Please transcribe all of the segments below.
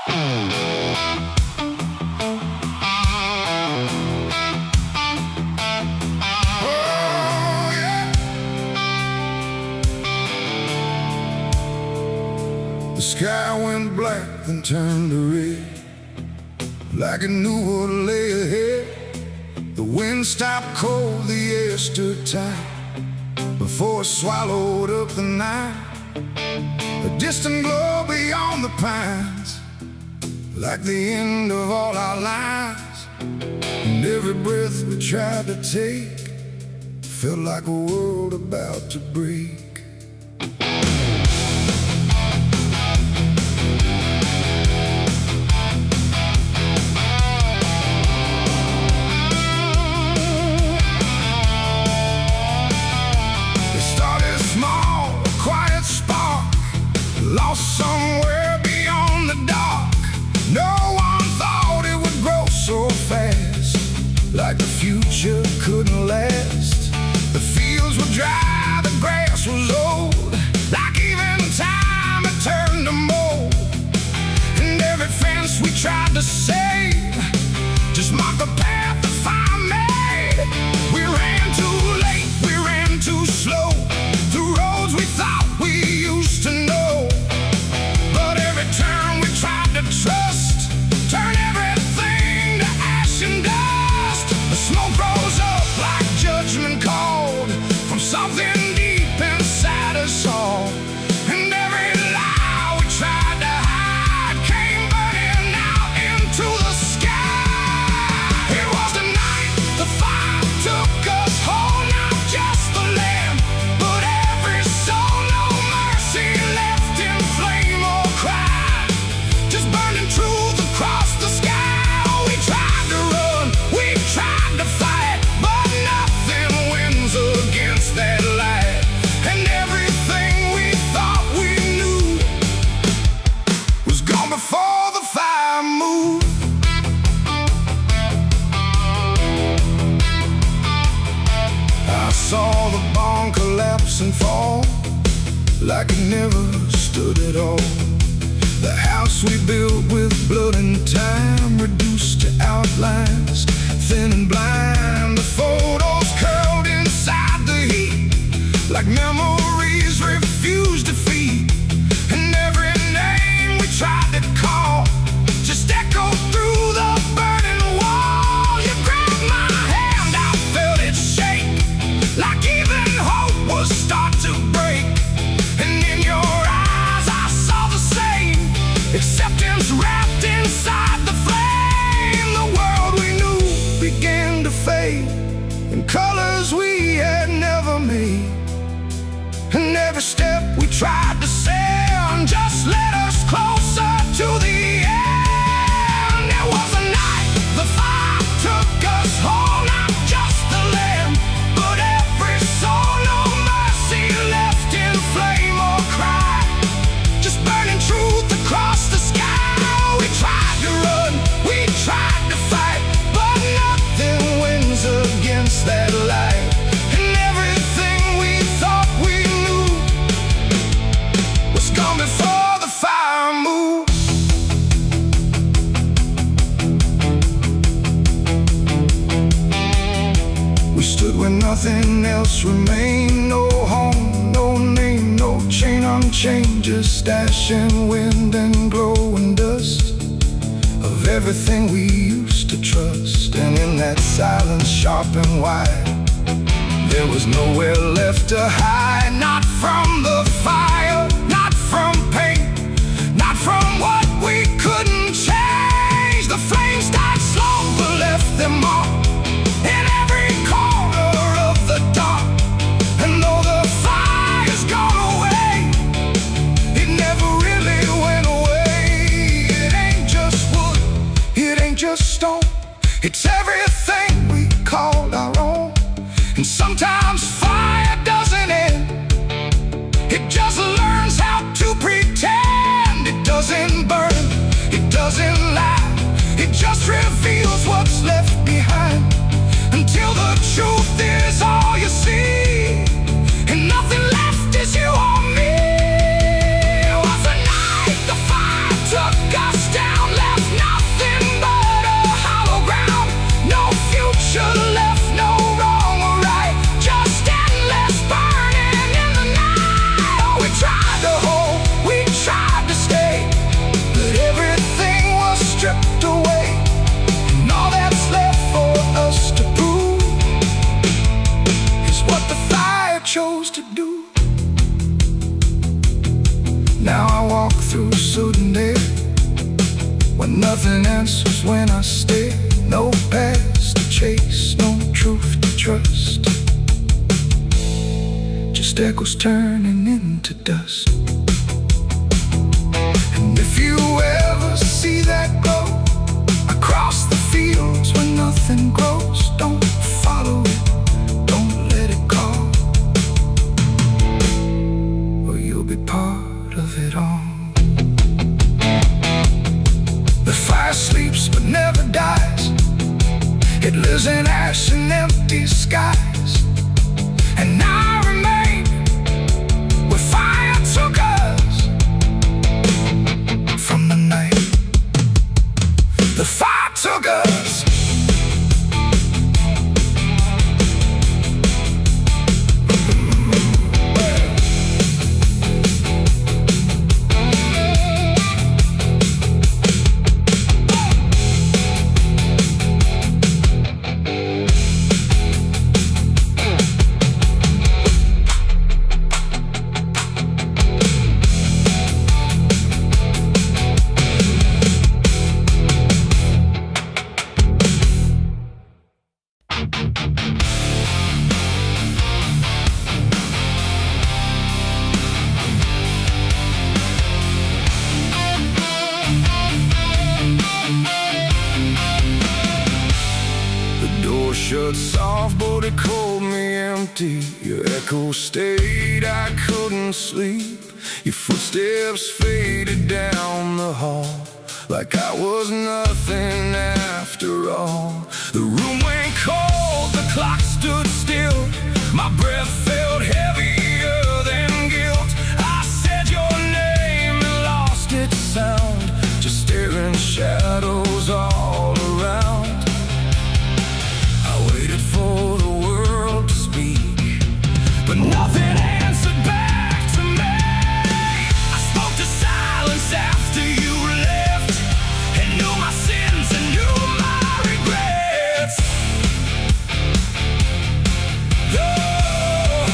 The sky went black, then turned to red, like it knew what lay ahead. The wind stopped cold, the air stood tight, before it swallowed up the night. A distant glow beyond the pines, like the end of all our lives. And every breath we tried to take felt like a world about to break. Lost somewhere beyond the dark. No one thought it would grow so fast, like the future couldn't last. The fields were dry, the grass was old, like even time had turned to mold. And every fence we tried to save just marked the path the fire made. We ran too late, we ran too slow, through roads we thought we used to know. Turn we tried to trust, turn everything to ash and dust. The smoke rose up like judgment called from something deep inside us all. And every lie we tried to hide came burning out into the sky. It was the night the fire took us whole, not just the land, but every soul. No mercy left in flame or cry. Burning truth across the sky. We tried to run, we tried to fight, but nothing wins against that light. And everything we thought we knew was gone before the fire moved. I saw the barn collapse and fall, like it never stood at all. The house we built with blood and time, reduced to outlines, thin and blind. The photos curled inside the heat, like memories refused defeat. And every name we tried to call just echoed through the burning wall. You grabbed my hand, I felt it shake, like even hope was start to break. And in your eyes I saw the same acceptance wrapped inside the flame. The world we knew began to fade in colors we had never made. And every step we tried to send just led us closer to the end. It was a night the fire took us whole, not just the land, but every soul. No mercy left in flame or cry, just burning truth across the sky. We tried to run, we tried to fight, but nothing wins against that light. And everything we thought we knew was gone before the fire moved. We stood where nothing else remained. No home, no name, no chain unchained, just ash and wind and glow and dust of everything we used to trust. And in that silence sharp and wide, there was nowhere left to hide. Not from the fire, not from pain, not from what we couldn't change. The flames died slow but left them all in every corner of the dark. And though the fire's gone away, it never really went away. It ain't just wood, it ain't just stone, it's everything we called our own. And sometimes fire doesn't end, it just learns how to pretend. It doesn't burn, it doesn't lie, it just reveals what's left behind, until the truth is all you see, and nothing left is you or me. It was the night the fire took us down. Nothing answers when I stare. No past to chase, no truth to trust. Just echoes turning into dust. And if you ever see that glow across the fields where nothing grows, don't follow it, don't let it call, or you'll be part of it all. The fire sleeps but never dies. It lives in ash and empty skies. And I remain where fire took us from the night. The fire took us. Shut soft, but it called me empty. Your echo stayed, I couldn't sleep. Your footsteps faded down the hall like I was nothing after all. The room went cold, the clock stood still. My breath felt heavier than guilt. I said your name and lost its sound, just staring shadows all around. Waited for the world to speak, but nothing answered back to me. I spoke to silence after you left, and knew my sins and knew my regrets. Oh,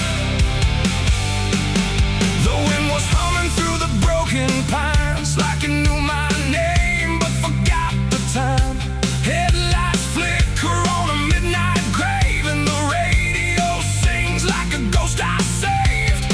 the wind was humming through the broken pines like it knew my name but forgot the time. Headlights flicker on a midnight grave, and the radio sings like a ghost I saved.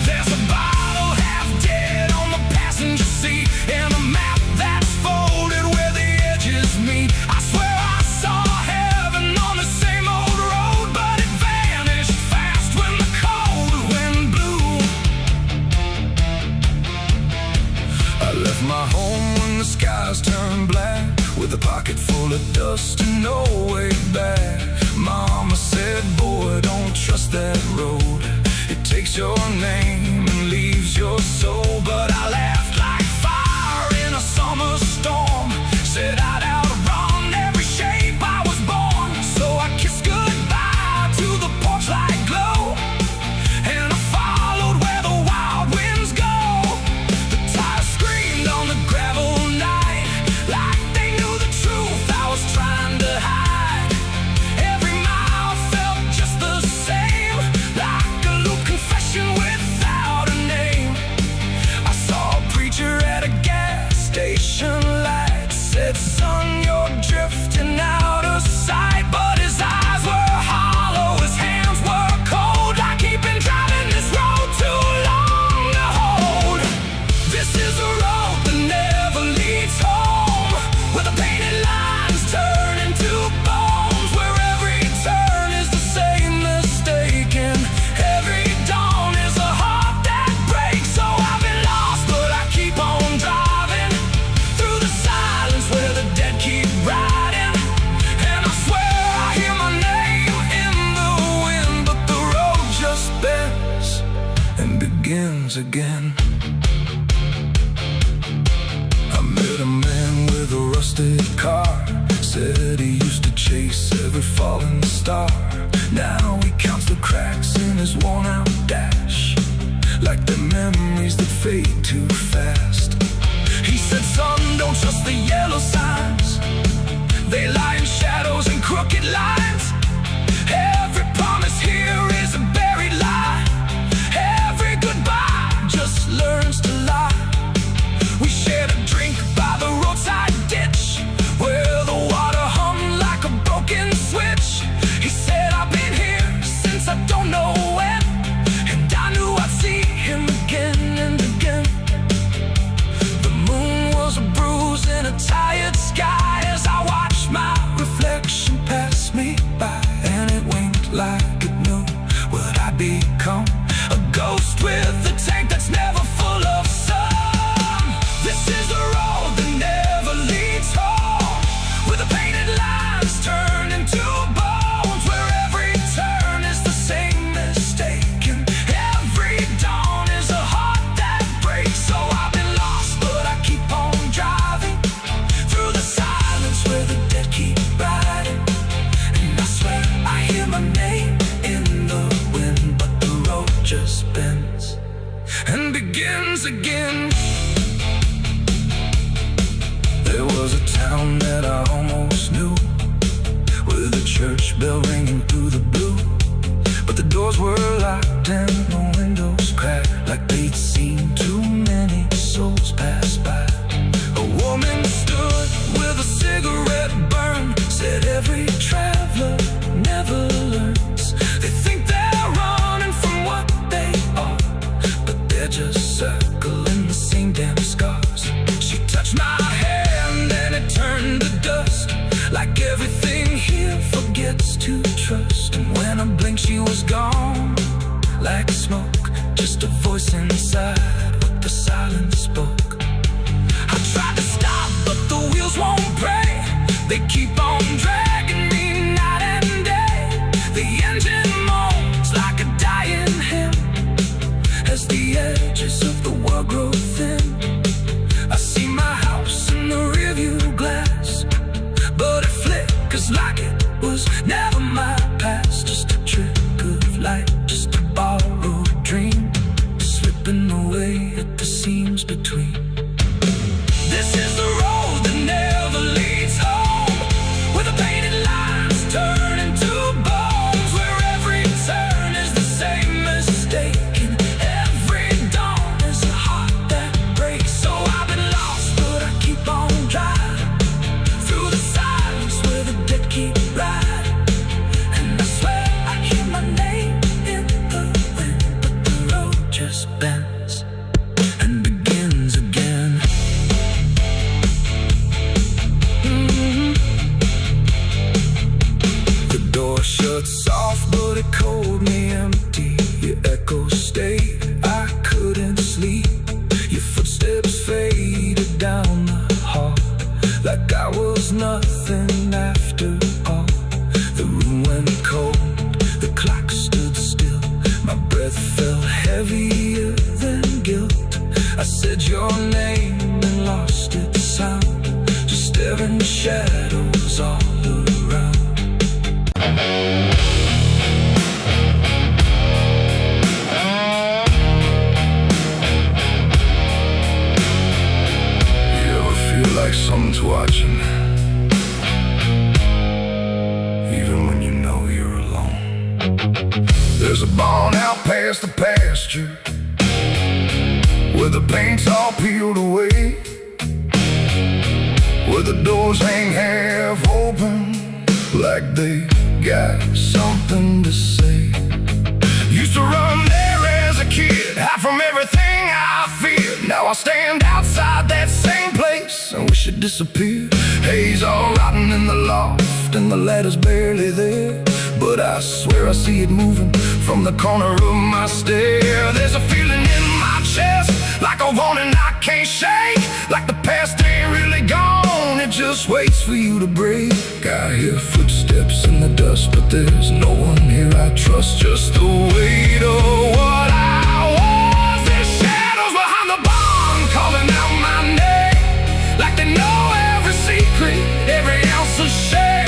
There's a bottle half dead on the passenger seat, and a map that's folded where the edges meet. I swear I saw heaven on the same old road, but it vanished fast when the cold wind blew. I left my home when the skies turned black, with a pocket full of dust and no way back. Mama said, boy, don't trust that road. It takes your name and leaves your soul. But I laughed like fire in a summer storm, said I'd outrun every shape I was born. So I kissed goodbye to the porch light glow, and I followed where the wild winds go. The tires screamed on the gravel night like they knew the truth I was trying to hide. Every mile felt just the same, like a loop confession without a name. I saw a preacher at a gas station light, said, son, you're drifting out of sight. But his eyes were hollow, his hands were cold, like he'd been driving this road too long to hold. This is a road that never leads home, where the painted lines turn into bones, where every turn is the same mistake, and every dawn is a heart that breaks. So I've been lost, but I keep on driving through the silence where the dead keep riding. And I swear I hear my name in the wind, but the road just bends and begins again. I met a man with a rusted car, said he used to chase every falling star. Now he counts the cracks in his worn-out dash, like the memories that fade too fast. He said, son, don't trust the yellow signs, they lie in shadows and crooked lines. Every promise here is a buried lie, every goodbye just learns to lie. We shared a drink by the roadside dinner, was a town that I almost knew, with a church bell ringing through the blue. But the doors were locked and the windows cracked, like they'd seen too many souls pass by. A woman stood with a cigarette burn, said every traveler never learns. They think they're running from what they are, but they're just circling the same damn scars. She touched my hand and it turned to dust, like everything here forgets to trust. And when I blinked she was gone, like smoke, just a voice inside what the silence spoke. I tried to stop but the wheels won't break, they keep on dragging me night and day. The engine moans like a dying hymn as the edges of the world grow thin. I see my house in the rearview glass, but it flickers like it was never my past. Just a trick of light, just a borrowed dream, slipping away at the seams between. This is the road that never leads home, where the painted lines turn into bones, where every turn is the same mistake, and every dawn is a heart that breaks. So I've been lost, but I keep on driving through the silence where the dead keep riding. And I swear I hear my name in the wind, but the road just bends and begins again. The door shut soft, but it cold me empty. Your echo stayed, I couldn't sleep. Your footsteps faded down the hall, like I was nothing after all. The room went cold, the clock stood still. My breath felt heavier than guilt. I said your name and lost its sound, just staring shadows all around. You ever feel like someone's watching, even when you know you're alone? There's a barn out past the pasture, where the paint's all peeled away, where the doors hang half open, like they got something to say. Used to run there as a kid, hide from everything I feared. Now I stand outside that same place and wish it disappeared. Haze all rotten in the loft and the ladder's barely there, but I swear I see it moving from the corner of my stair. There's a feeling in my chest, like a warning I can't shake, like the past ain't really gone, it just waits for you to break. I hear footsteps in the dust, but there's no one here I trust. Just the weight of what I was. There's shadows behind the barn calling out my name, like they know every secret, every ounce of shame,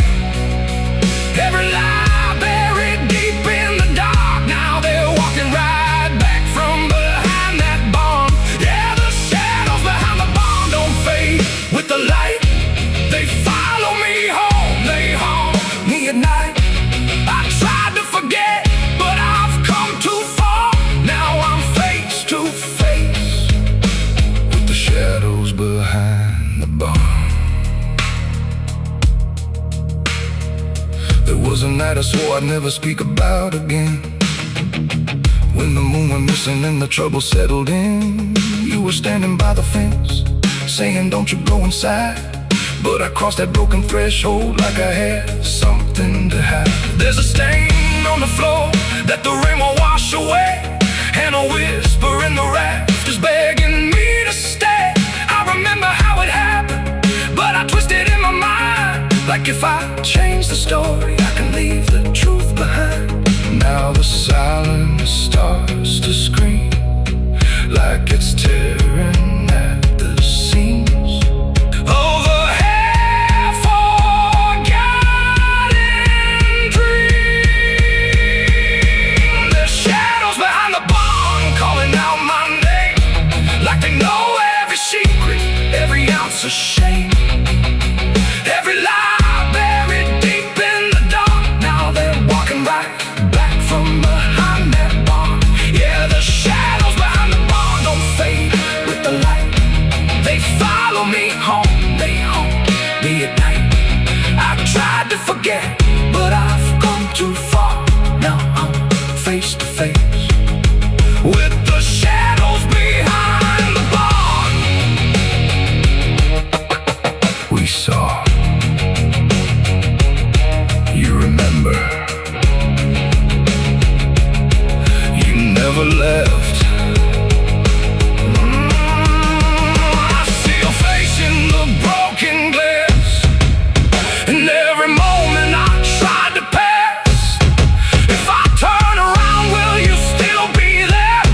every lie buried deep in the dark. Now they're walking right back from behind that barn. Yeah, the shadows behind the barn don't fade with the light. They follow me home, they haunt me at night. I tried to forget, but I've come too far. Now I'm face to face with the shadows behind the barn. There was a night I swore I'd never speak about again, when the moon went missing and the trouble settled in. You were standing by the fence, saying don't you go inside, but I crossed that broken threshold like I had something to hide. There's a stain on the floor that the rain will wash away, and a whisper in the rafters begging me to stay. I remember how it happened, but I twisted in my mind, like if I change the story I can leave the truth behind. Now the silence starts to scream, like it's tearing at the seams. Over half-forgotten dreams. There's shadows behind the barn calling out my name, like they know every secret, every ounce of shame. Every lie buried deep in the dark. Now they're walking right back from behind that barn. Yeah, the shadows behind the barn don't fade with the light. They follow me home, they haunt me at night. I've tried to forget, but I've come too far. Now I'm face to face with the shadows behind the barn. We saw. You remember. You never left. I see your face in the broken glass, and every moment I tried to pass. If I turn around, will you still be there?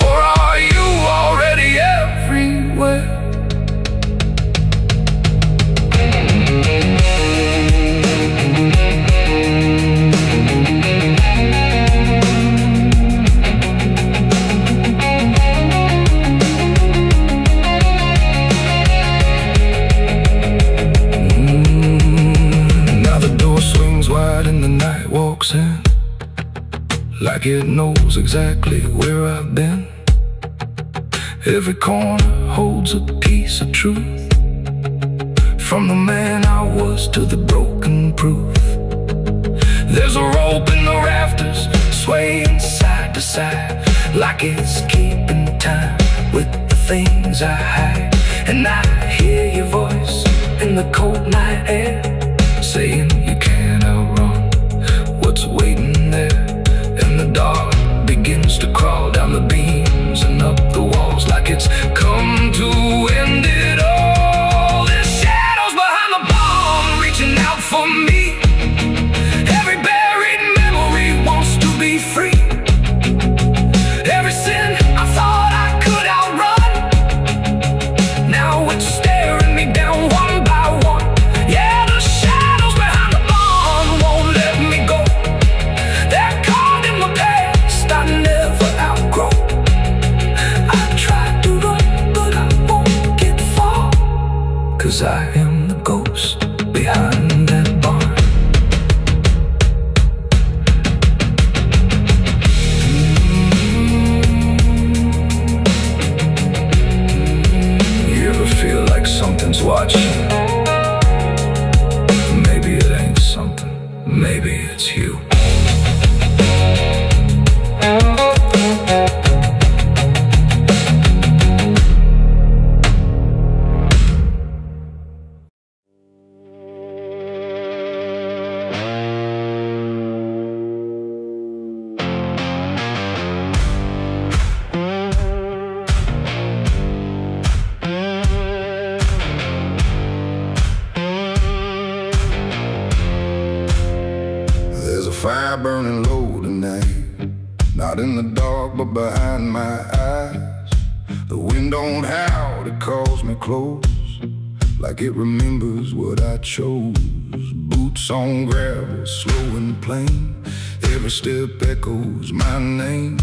Or are you already everywhere? Now the door swings wide and the night walks in, like it knows exactly where I've been. Every corner holds a piece of truth, from the man I was to the broken proof. There's a rope in the rafters, swaying side to side, like it's keeping time with the things I hide. And I hear your voice in the cold night air, saying you can't outrun what's waiting there. And the dark begins to crawl down the beams and up the walls, like it's come to end it all. There's shadows behind the barn reaching out for me. Every buried memory wants to be free. Every sin I thought I could outrun, now it's staring me down one by one. Yeah, the shadows behind the barn won't let me go. They're caught in the past I never outgrow. I tried to run, but I won't get far, 'cause I am the ghost behind that barn. You ever feel like something's watching? Maybe it ain't something, maybe it's you. There's a fire burning low tonight, not in the dark but behind my eyes. The wind don't howl, it calls me close, like it remembers what I chose. Boots on gravel, slow and plain, every step echoes my name.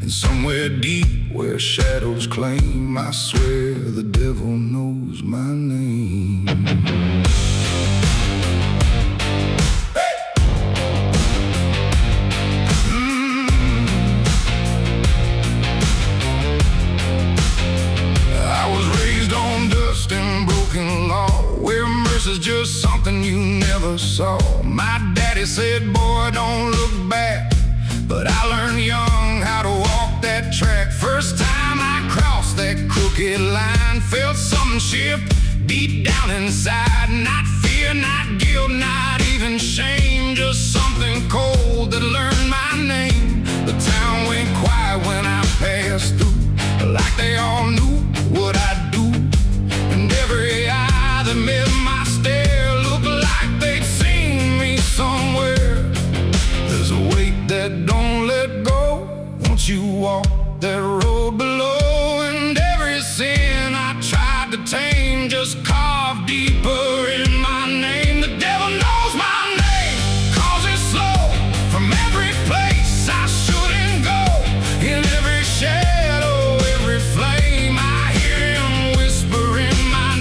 And somewhere deep where shadows claim, I swear the devil knows my name. Is just something you never saw. My daddy said, boy, don't look back, but I learned young how to walk that track. First time I crossed that crooked line, felt something shift deep down inside. Not fear, not guilt, not even shame, just something cold that learned my name. The town went quiet when I passed through, like they all knew what I'd do. And every eye that met my stare looked like they'd seen me somewhere. There's a weight that don't let go once you walk that road below. And every sin I tried to tame just carved deeper in my name. The devil knows my name, 'cause it's slow from every place I shouldn't go. In every shadow, every flame, I hear him whisper in my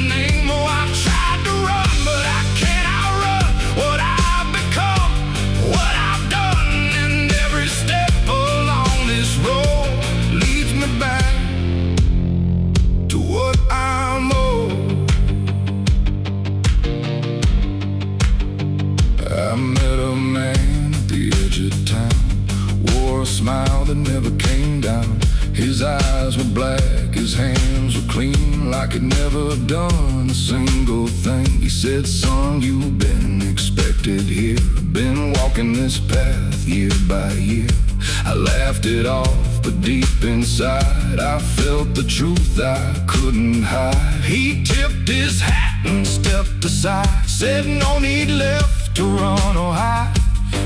could never have done a single thing. He said, son, you've been expected here. Been walking this path year by year. I laughed it off, but deep inside I felt the truth I couldn't hide. He tipped his hat and stepped aside, said no need left to run or hide.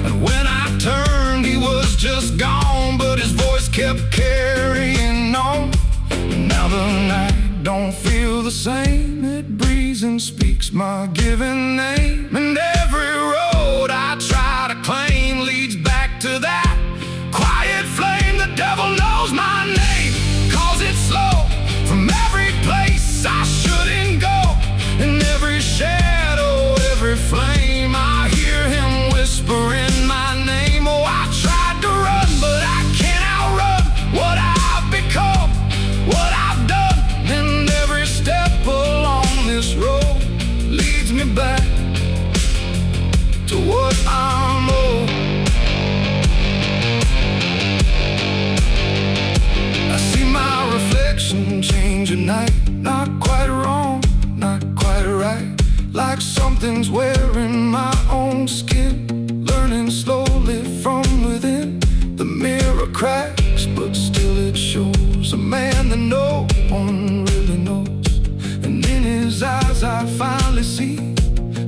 And when I turned, he was just gone, but his voice kept carrying on. Now the night don't feel the same. It breathes and speaks my given name. And every road I try to claim leads back to that quiet flame. The devil knows my name, calls it slow from every place I shouldn't go. In every shadow, every flame, I hear him whispering my name. Oh, I tried to run, but I can't outrun what I've become, what I've done. And every step along this road leads me back to what I'm owed. I see my reflection change at night. Not quite wrong, not quite right. Like something's wearing my own skin, learning slowly from within. The mirror cracks, but still it shows a man that no one really knows. And in his eyes I finally see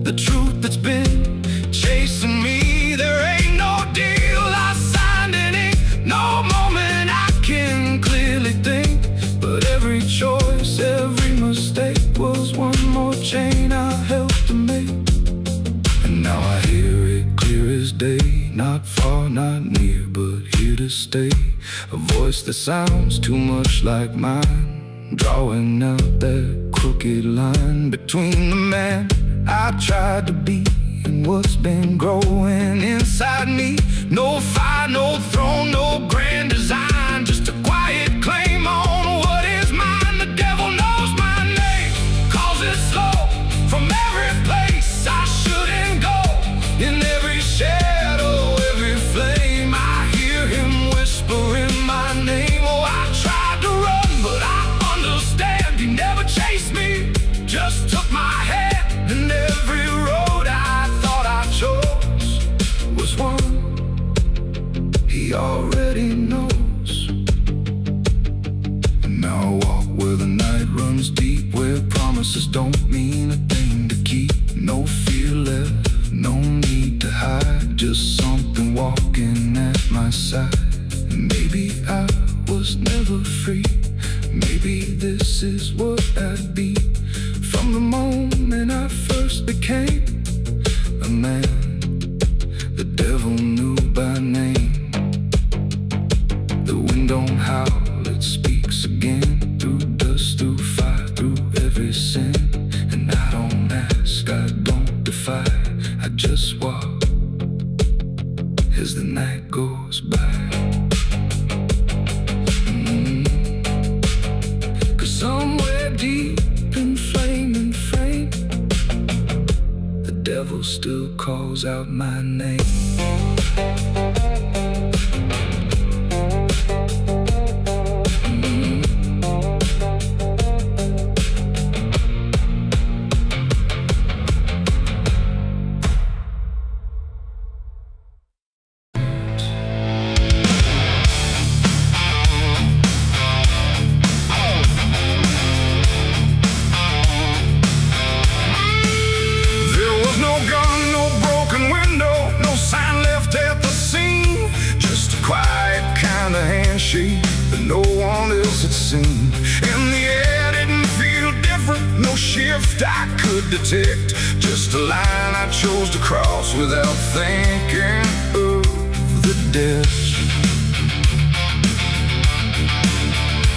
the truth that's been chasing me. There ain't no deal I signed in ink, no moment I can clearly think. But every choice, every mistake was one more chain I helped to make. And now I hear it clear as day, not far, not near, but here to stay. A voice that sounds too much like mine, drawing out that crooked line between the man I tried to be and what's been growing inside me. No fire, no throne, no grand design, just a quiet claim on what is mine. The devil knows my name, calls it slow from every place I shouldn't go. In every shadow, every flame, I hear him whispering my name. Oh, I tried to run, but I understand. He never chased me, just took my hand. And every road I thought I chose was one he already knows. And now I walk where the night runs deep, where promises don't mean a thing to keep. No fear left, no need to hide, just something walking at my side. And maybe I was never free, maybe this is what I'd be. From the moment I first became a man, the devil knew by name. The wind don't howl, it speaks again, through dust, through fire, through every sin. And I don't ask, I don't defy, I just walk as the night goes by. Cause somewhere deep in flame and frame, the devil still calls out my name. That no one else had seen. And the air didn't feel different, no shift I could detect, just a line I chose to cross without thinking of the death.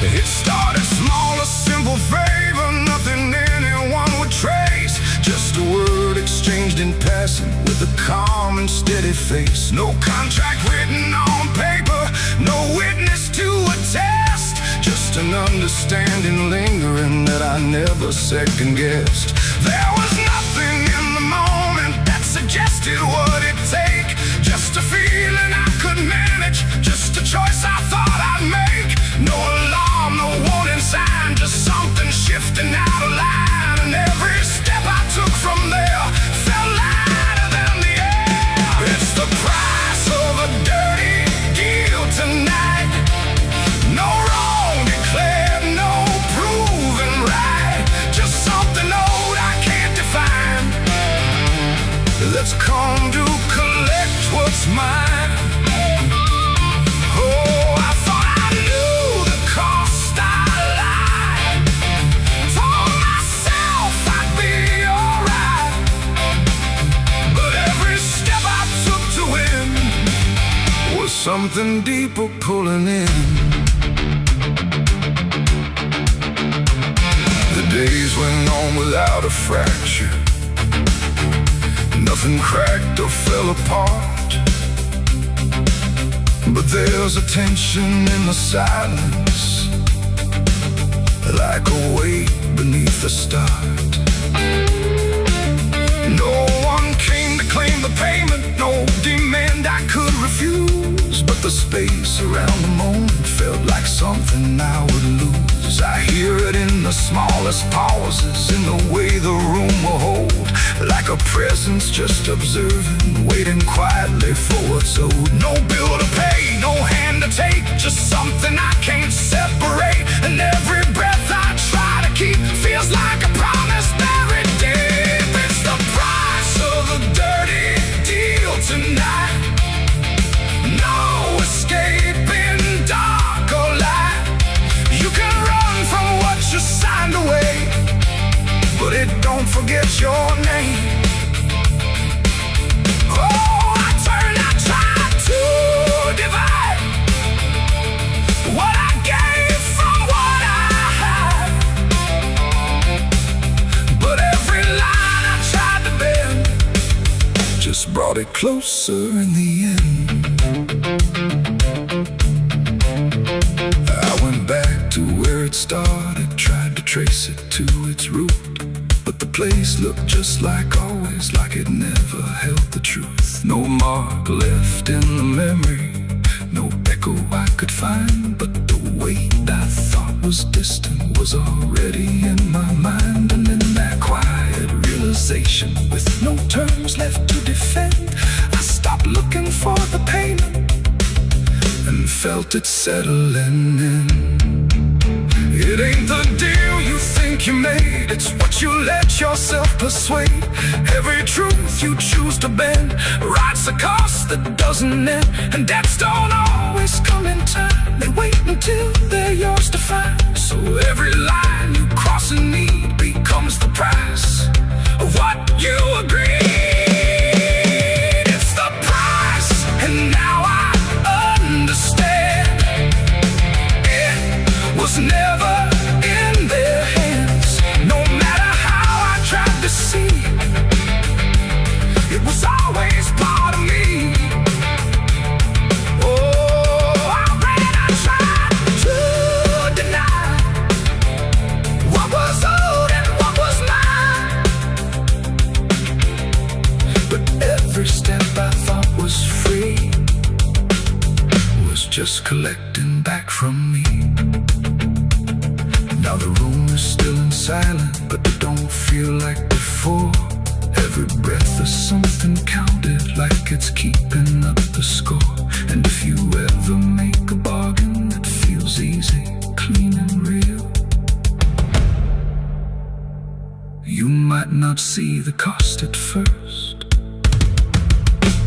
It started small, a simple favor, nothing anyone would trace, just a word exchanged in passing with a calm and steady face. No contract written on paper, no witness to attest, just an understanding lingering that I never second-guessed. There was nothing in the moment that suggested what it'd take, just a feeling I could manage, just a choice I thought I'd make. No alarm, no warning sign, just something shifting out of something deeper pulling in. The days went on without a fracture. Nothing cracked or fell apart. But there's a tension in the silence, like a weight beneath the start. No one came to claim the payment, no demand I could refuse. But the space around the moment felt like something I would lose. I hear it in the smallest pauses, in the way the room will hold, like a presence just observing, waiting quietly for what's owed. No bill to pay, no hand to take, just something I can't separate. And every breath I try to keep feels like a promise buried deep. It's the price of a dirty deal tonight. No escaping dark or light. You can run from what you signed away, but it don't forget your name. Oh, I tried to divide what I gave from what I had, but every line I tried to bend just brought it closer in the end. I went back to where it started, tried to trace it to its root, but the place looked just like always, like it never held the truth. No mark left in the memory, no echo I could find, but the weight I thought was distant was already in my mind. And in that quiet realization, with no terms left to defend, I stopped looking for the payment and felt it settling in. It ain't the deal you think you made, it's what you let yourself persuade. Every truth you choose to bend writes a cost that doesn't end. And debts don't always come in time, they wait until they're yours to find. So every line you cross in need becomes the price of what you agreed. It's the price, and now I understand. It was never in their hands, no matter how I tried to see. It was always part of me. Oh, I tried to deny what was owed and what was mine, but every step I thought was free was just collecting back from me. Now the room is still and silent, but it don't feel like before. Every breath is something counted, like it's keeping up the score. And if you ever make a bargain that feels easy, clean and real, you might not see the cost at first,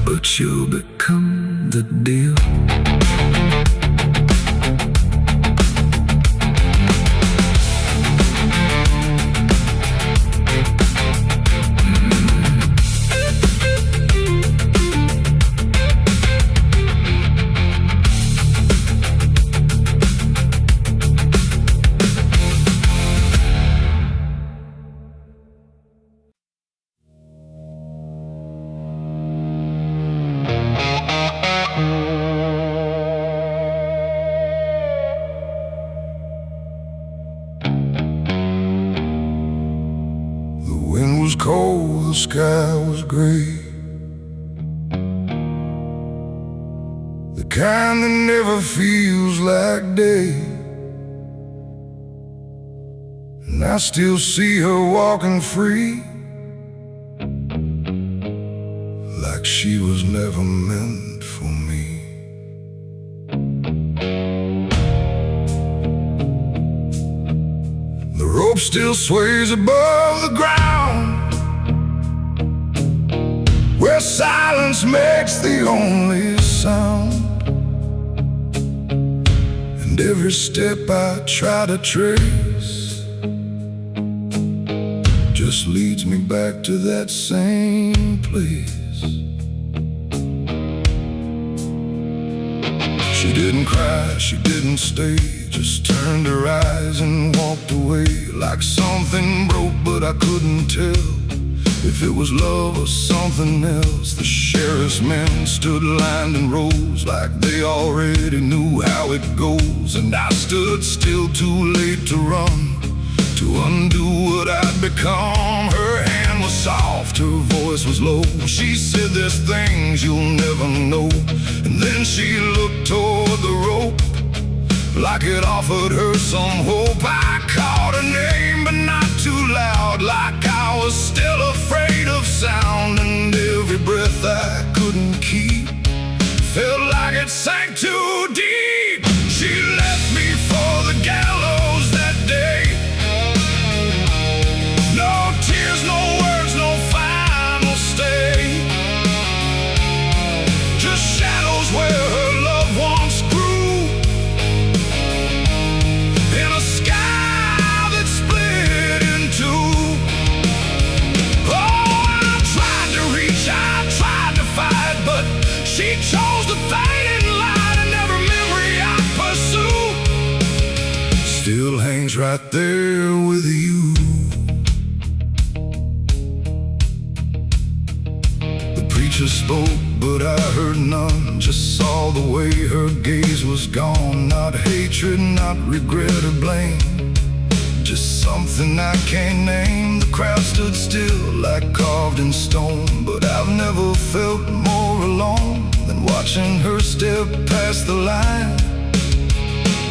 but you'll become the deal. Cold, the sky was gray, the kind that never feels like day. And I still see her walking free, like she was never meant for me. The rope still sways above the ground, where silence makes the only sound. And every step I try to trace just leads me back to that same place. She didn't cry, she didn't stay, just turned her eyes and walked away. Like something broke, but I couldn't tell if it was love or something else. The sheriff's men stood lined in rows, like they already knew how it goes. And I stood still, too late to run, to undo what I'd become. Her hand was soft, her voice was low. She said, "There's things you'll never know." And then she looked toward the rope, like it offered her some hope. I called her name, but not too loud, like I was still afraid of sound. And every breath I couldn't keep felt like it sank too deep. She left me for the gallows that day. No tears, no words, no final stay, just shadows where her loved ones grew, in a sky that split in two. Oh, I tried to reach, I tried to fight, but she chose the fading light, and every memory I pursue still hangs right there with you. The preacher spoke, but I heard none, just saw the way her gaze was gone. Not hatred, not regret or blame, just something I can't name. The crowd stood still, like carved in stone, but I've never felt more alone than watching her step past the line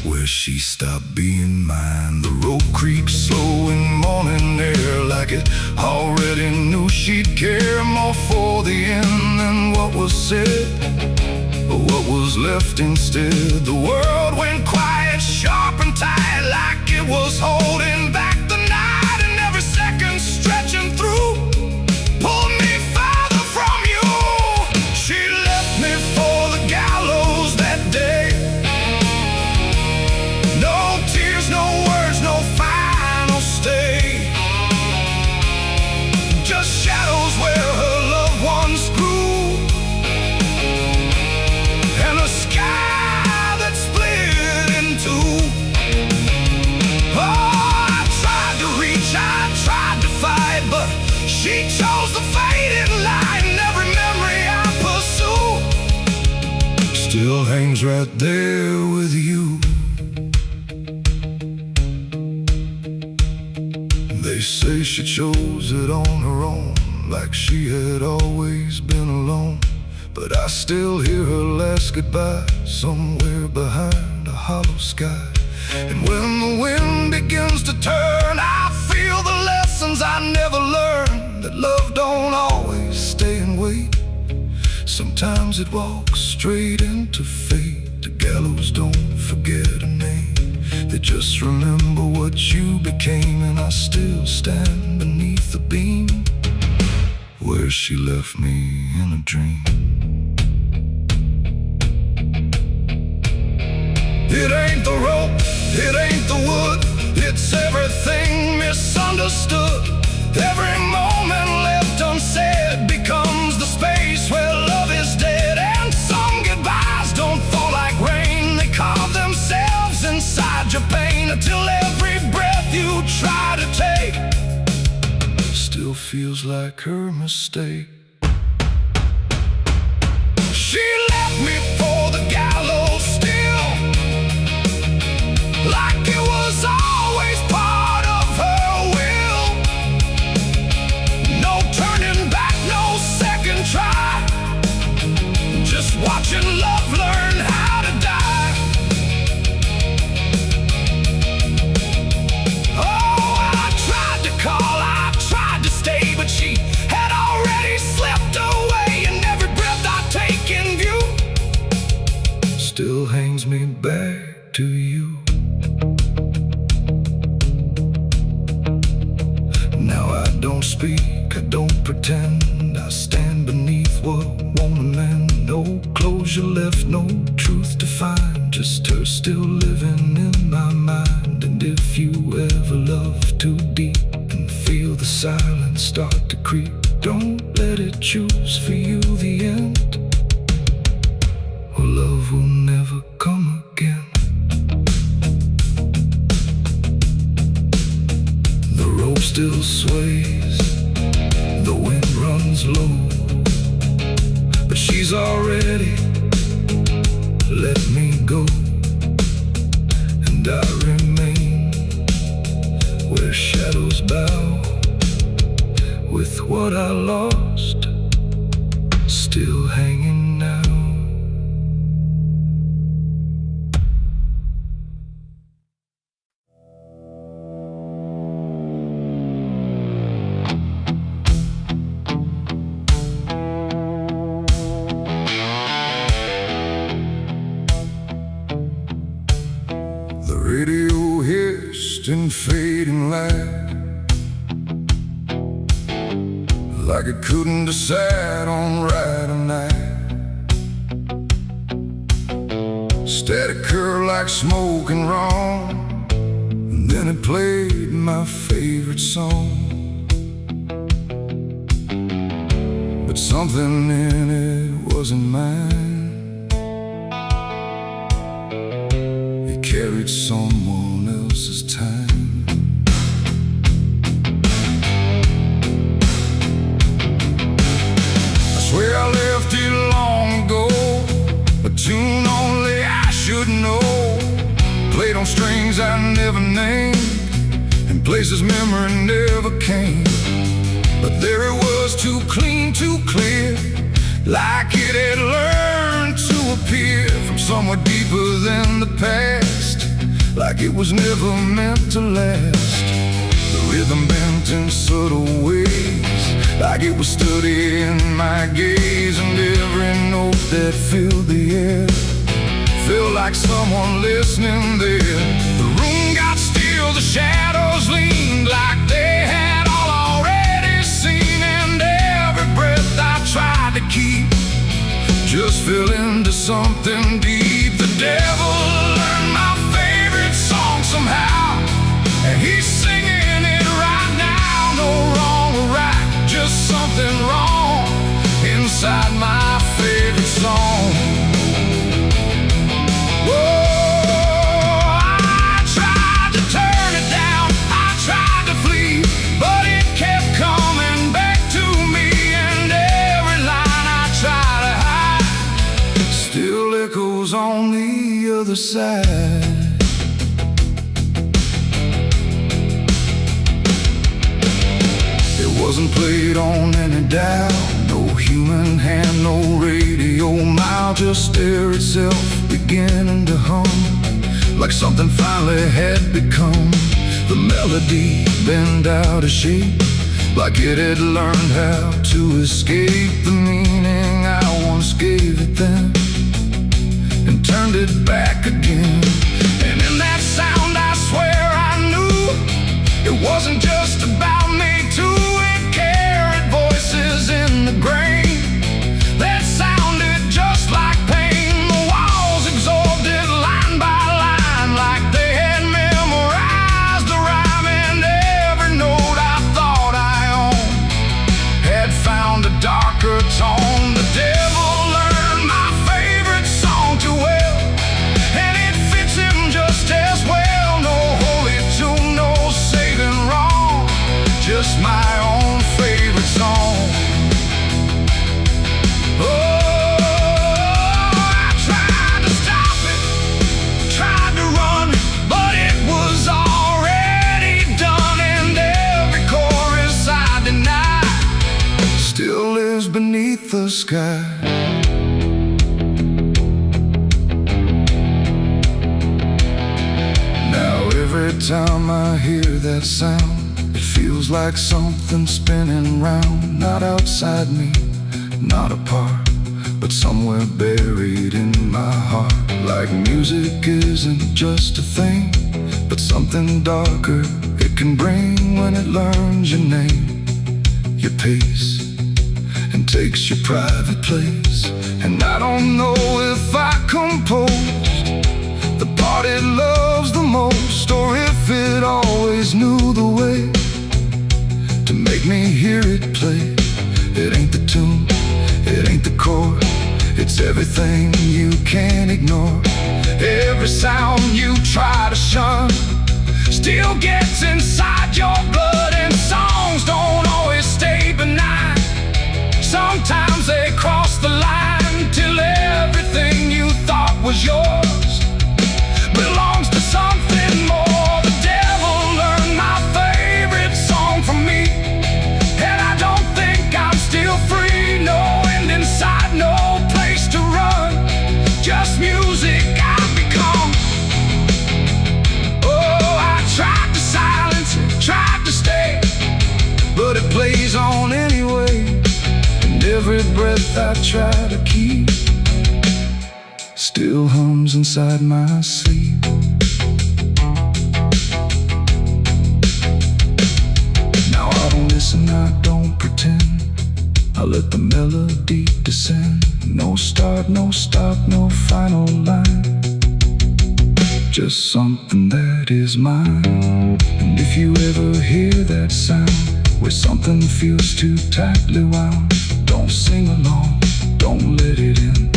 where she stopped being mine. The rope creaks slow in morning air, like it already knew she'd care more for the end than what was said, but what was left instead. The world went quiet, sharp and tight, like it was holding back the night, and every second stretching through pulled me farther from you. She left me for the gallows that day. No tears, no words, no final stay, just shadows where her loved ones grew, and a sky that split in two. Oh, I tried to reach, I tried to fight, but she chose the fading light, and every memory I pursue still hangs right there with you. They say she chose it on her own, like she had always been alone. But I still hear her last goodbye somewhere behind a hollow sky. And when the wind begins to turn, I feel the lessons I never learned, that love don't always stay and wait. Sometimes it walks straight into fate. The gallows don't forget a name, they just remember what you became. And I still stand beneath the beam where she left me in a dream. It ain't the rope, it ain't the wood, it's everything misunderstood. Every moment left unsaid becomes the space where love is dead. And some goodbyes don't fall like rain, they carve themselves inside your pain, until every breath you try to take still feels like her mistake. She left me for the gallows still, like it was always part of her will. No turning back, no second try, just watching love learn how to die. Oh, I tried to call, I tried to stay, but she had already slipped away, and every breath I take in view still hangs me back to you. Now I don't speak, I don't pretend, I stand beneath what won't amend. No closure left, no truth to find, just her still living in my mind. And if you ever love too deep and feel the silence start to creep, don't let it choose for you the end, or love will never come. come again. The rope still sways, the wind runs low, but she's already let me go. And I remain where shadows bow, with what I lost still hanging now. The radio hissed in fading light, like it couldn't decide on right or night. Static curl like smoke and wrong, and then it played my favorite song. But something in it wasn't mine. It carried someone else's time. Swear I left it long ago, a tune only I should know, played on strings I never named, and places memory never came. But there it was, too clean, too clear, like it had learned to appear from somewhere deeper than the past, like it was never meant to last. The rhythm bent in subtle ways, like it was studying my gaze, and every note that filled the air felt like someone listening there. The room got still, the shadows leaned like they had all already seen, and every breath I tried to keep just fell into something deep. The devil learned my favorite song somehow, and he's singing it right now. No wrong or right, just something wrong inside my favorite song. Whoa, I tried to turn it down, I tried to flee, but it kept coming back to me, and every line I try to hide still echoes on the other side. Wasn't played on any dial, no human hand, no radio mile, just air itself beginning to hum, like something finally had become. The melody bent out of shape, like it had learned how to escape the meaning I once gave it then, and turned it back again. And in that sound I swear I knew it wasn't just about me too. Voices in the grain that sounded just like pain. The walls absorbed it line by line, like they had memorized the rhyme, and every note I thought I owned had found a darker tone. The devil learned my favorite song too well, and it fits him just as well. No holy tune, no saving wrong, just my own favorite song. Oh, I tried to stop it, tried to run, but it was already done, and every chorus I denied still lives beneath the sky. Now every time I hear that sound, it feels like something spinning round, not outside me, not apart, but somewhere buried in my heart. Like music isn't just a thing, but something darker it can bring when it learns your name, your pace, and takes your private place. And I don't know if I composed the part it loves the most, or if it always knew the way to make me hear it play. It ain't the tune, it ain't the chord, it's everything you can't ignore. Every sound you try to shun still gets inside your blood, and songs don't always stay benign. Sometimes they cross the line till everything you thought was yours belongs to something more. The devil learned my favorite song from me, and I don't think I'm still free. No end inside, no place to run, just music I've become. Oh, I tried to silence it, tried to stay, but it plays on anyway. And every breath I try to keep still hums inside my sleep. Now I don't listen, I don't pretend, I let the melody descend. No start, no stop, no final line, just something that is mine. And if you ever hear that sound where something feels too tightly wound, don't sing along, don't let it in,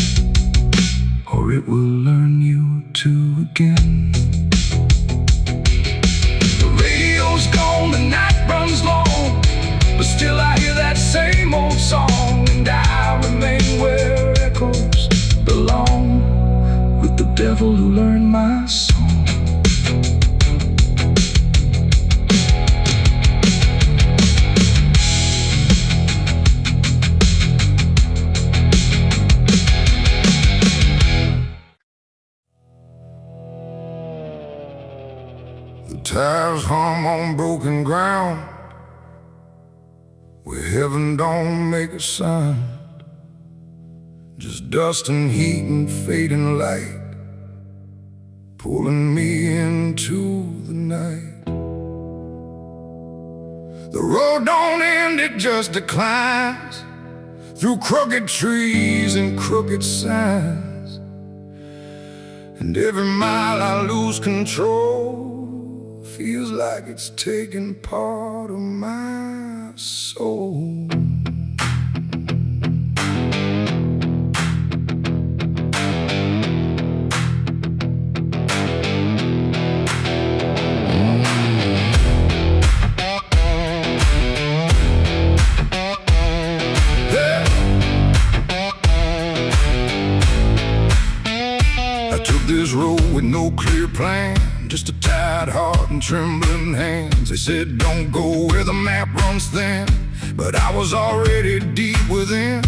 or it will learn you to again. The radio's gone, the night runs long, but still I hear that same old song, and I remain where echoes belong, with the devil who learned my song. The tires hum on broken ground, where heaven don't make a sound, just dust and heat and fading light, pulling me into the night. The road don't end, it just declines through crooked trees and crooked signs, and every mile I lose control feels like it's taking part of my soul. I took this road with no clear plan, just a tired heart and trembling hands. They said don't go where the map runs thin, but I was already deep within.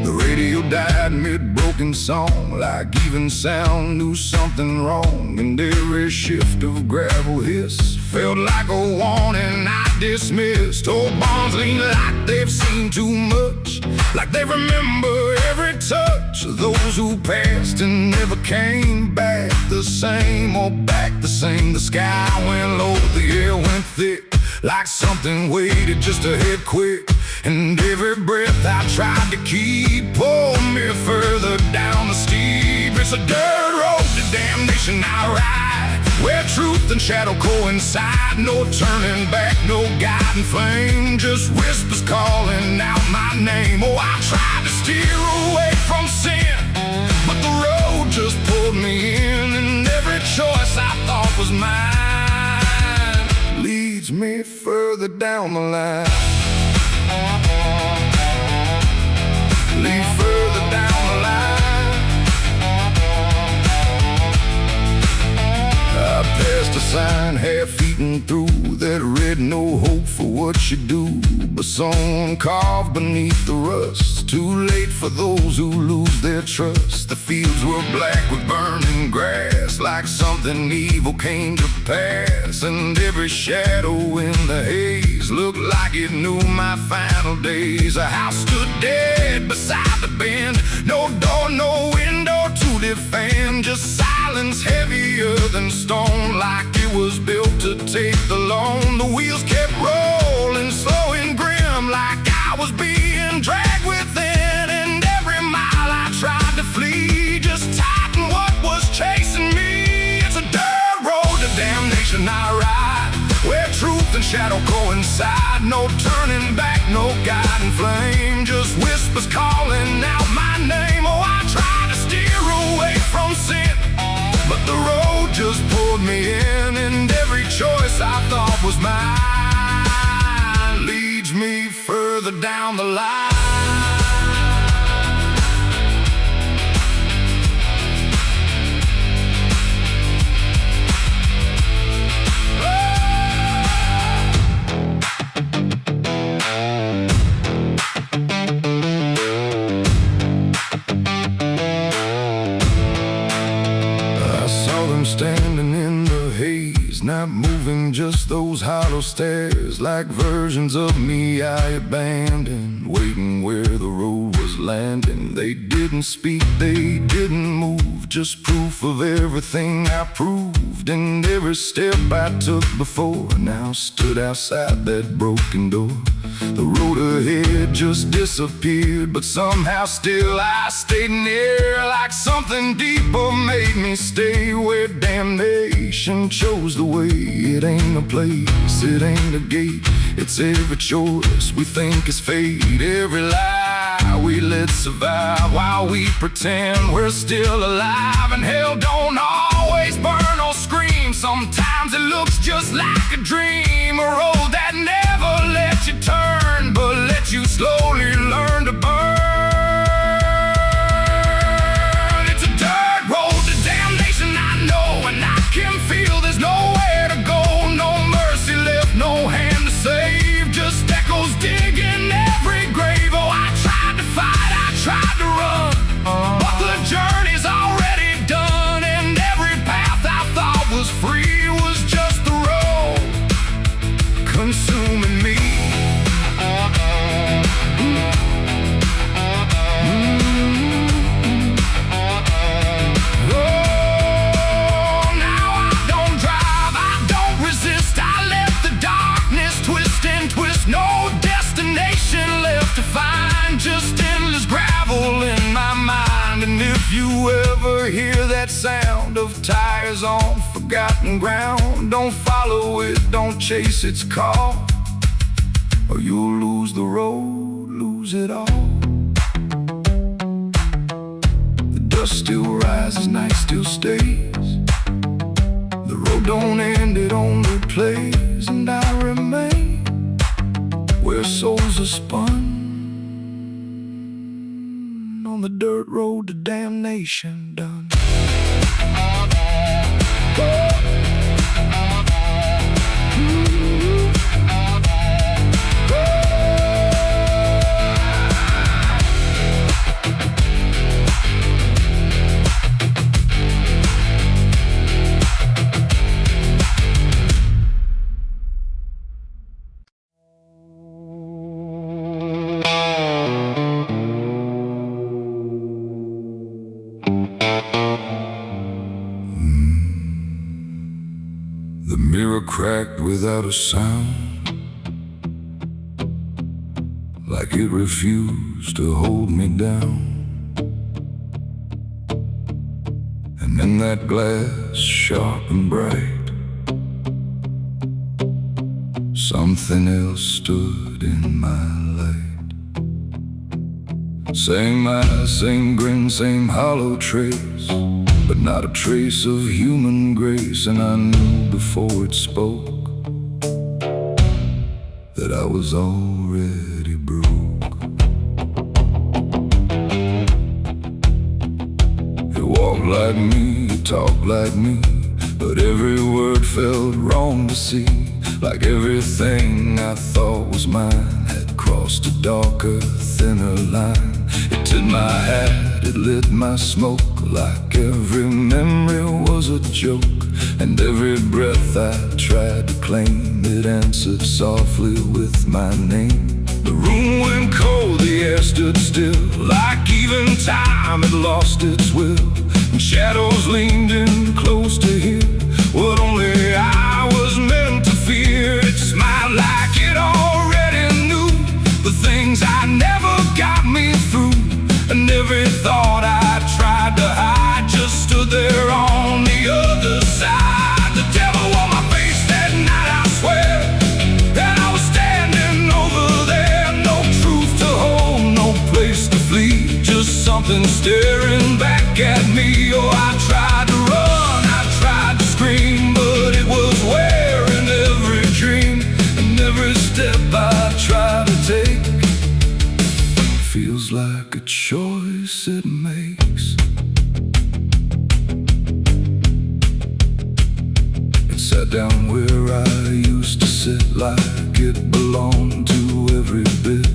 The radio died mid-broken song, like even sound knew something wrong, and every shift of gravel hiss felt like a warning I dismissed. Old bonds lean like they've seen too much, like they remember every touch of those who passed and never came back the same, or back the same. The sky went low, the air went thick, like something waited just to hit quick, and every breath I tried to keep pulled me further down the steep. It's a dirt road to damnation I ride, where truth and shadow coincide. No turning back, no guiding flame, just whispers calling out my name. Oh, I tried to steer away from sin, but the road just pulled me in, and every choice I thought was mine leads me further down the line. Lead further down the line. I passed a sign half-eaten through that read no hope for what you do, but someone carved beneath the rust, too late for those who lose their trust. The fields were black with burning grass, like something evil came to pass, and every shadow in the haze looked like it knew my final days. A house stood dead beside the bend, no door, no window to defend, just silence heavier than stone, like it was built to take the loan. The wheels kept rolling slow and grim, like I was being dragged within, and every mile I tried to flee just tightened what was chasing me. It's a dirt road to damnation I ride, where truth and shadow coincide. No turning back, no guiding flame, just whispers calling out my name. Oh, I try to steer away from sin, but the was mine leads me further down the line. Standing in the haze, not moving, just those hollow stares, like versions of me I abandoned, waiting where the road was landing. They didn't speak, they didn't move, just proof of everything I proved, and every step I took before now stood outside that broken door. The road ahead just disappeared, but somehow still I stayed near, like something deeper made me stay where damnation chose the way. It ain't a place, it ain't a gate, it's every choice we think is fate, every lie we let survive while we pretend we're still alive. And hell don't always burn or scream, sometimes it looks just like a dream, a road that never lets you turn but lets you slowly learn to burn. It's a dirt road to damnation, I know, and I can feel there's nowhere to go, no mercy left, no hand to save, just echoes digging every grave. Oh, I tried to fight, I tried to run, but the journey's already done, and every path I thought was free was just the road consuming me. No destination left to find, just endless gravel in my mind. And if you ever hear that sound of tires on forgotten ground, don't follow it, don't chase its call, or you'll lose the road, lose it all. The dust still rises, night still stays, the road don't end, it only plays, and I remain where souls are spun on the dirt road to damnation done. The mirror cracked without a sound, like it refused to hold me down. And in that glass, sharp and bright, something else stood in my light. Same eyes, same grin, same hollow trace, but not a trace of human grace. And I knew before it spoke that I was already broke. It walked like me, it talked like me, but every word felt wrong to see. Like everything I thought was mine had crossed a darker, thinner line. It took my hat, it lit my smoke, like every memory was a joke. And every breath I tried to claim, it answered softly with my name. The room went cold, the air stood still, like even time had lost its will. And shadows leaned in close to hear what only I was meant to fear. It smiled like it already knew the things I never got me through. And every thought I tried to hide just stood there on the other side. The devil on my face that night, I swear, and I was standing over there. No truth to hold, no place to flee, just something staring back at me. Oh, I tried to run, I tried to scream, but it was wearing every dream. like a choice it makes. It sat down where I used to sit, like it belonged to every bit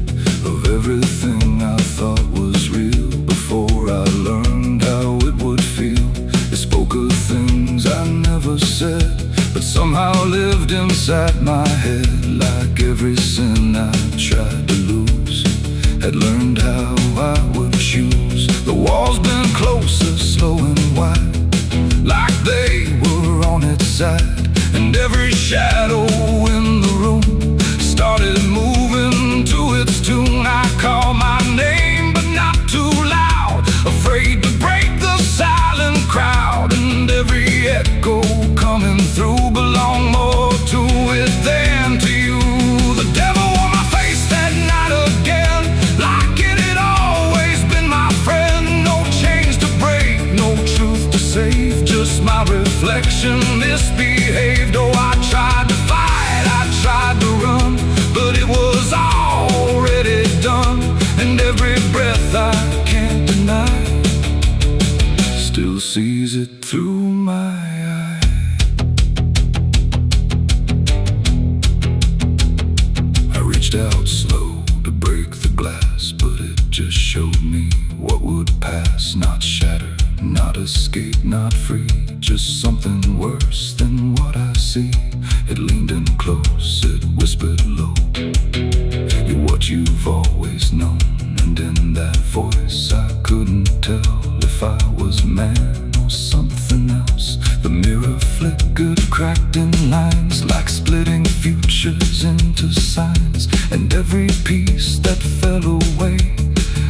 of everything I thought was real. Before I learned how it would feel, it spoke of things I never said, but somehow lived inside my head. Like every sin I tried to lose, had learned how I would choose. The walls been closer, slow and wide, like they were on its side. And every shadow in the room started moving to its tune. I call my name, but not too loud, afraid to break the silent crowd. And every echo coming through belonged more to it than to you. The devil on my face that night again, like it had always been my friend. No chains to break, no truth to save, just my reflection misbehaved. Oh, I tried to fight, I tried to run, but it was already done. And every breath I can't deny still sees it through my eye. I reached out slow to break the glass, but it just showed me what would pass. Not shatter, not escape, not free, just something worse than what I see. It leaned in close, it whispered low, "You're what you've always known." And in that voice I couldn't tell if I was man or something else. The mirror flickered, cracked in lines, like splitting futures into signs. And every piece that fell away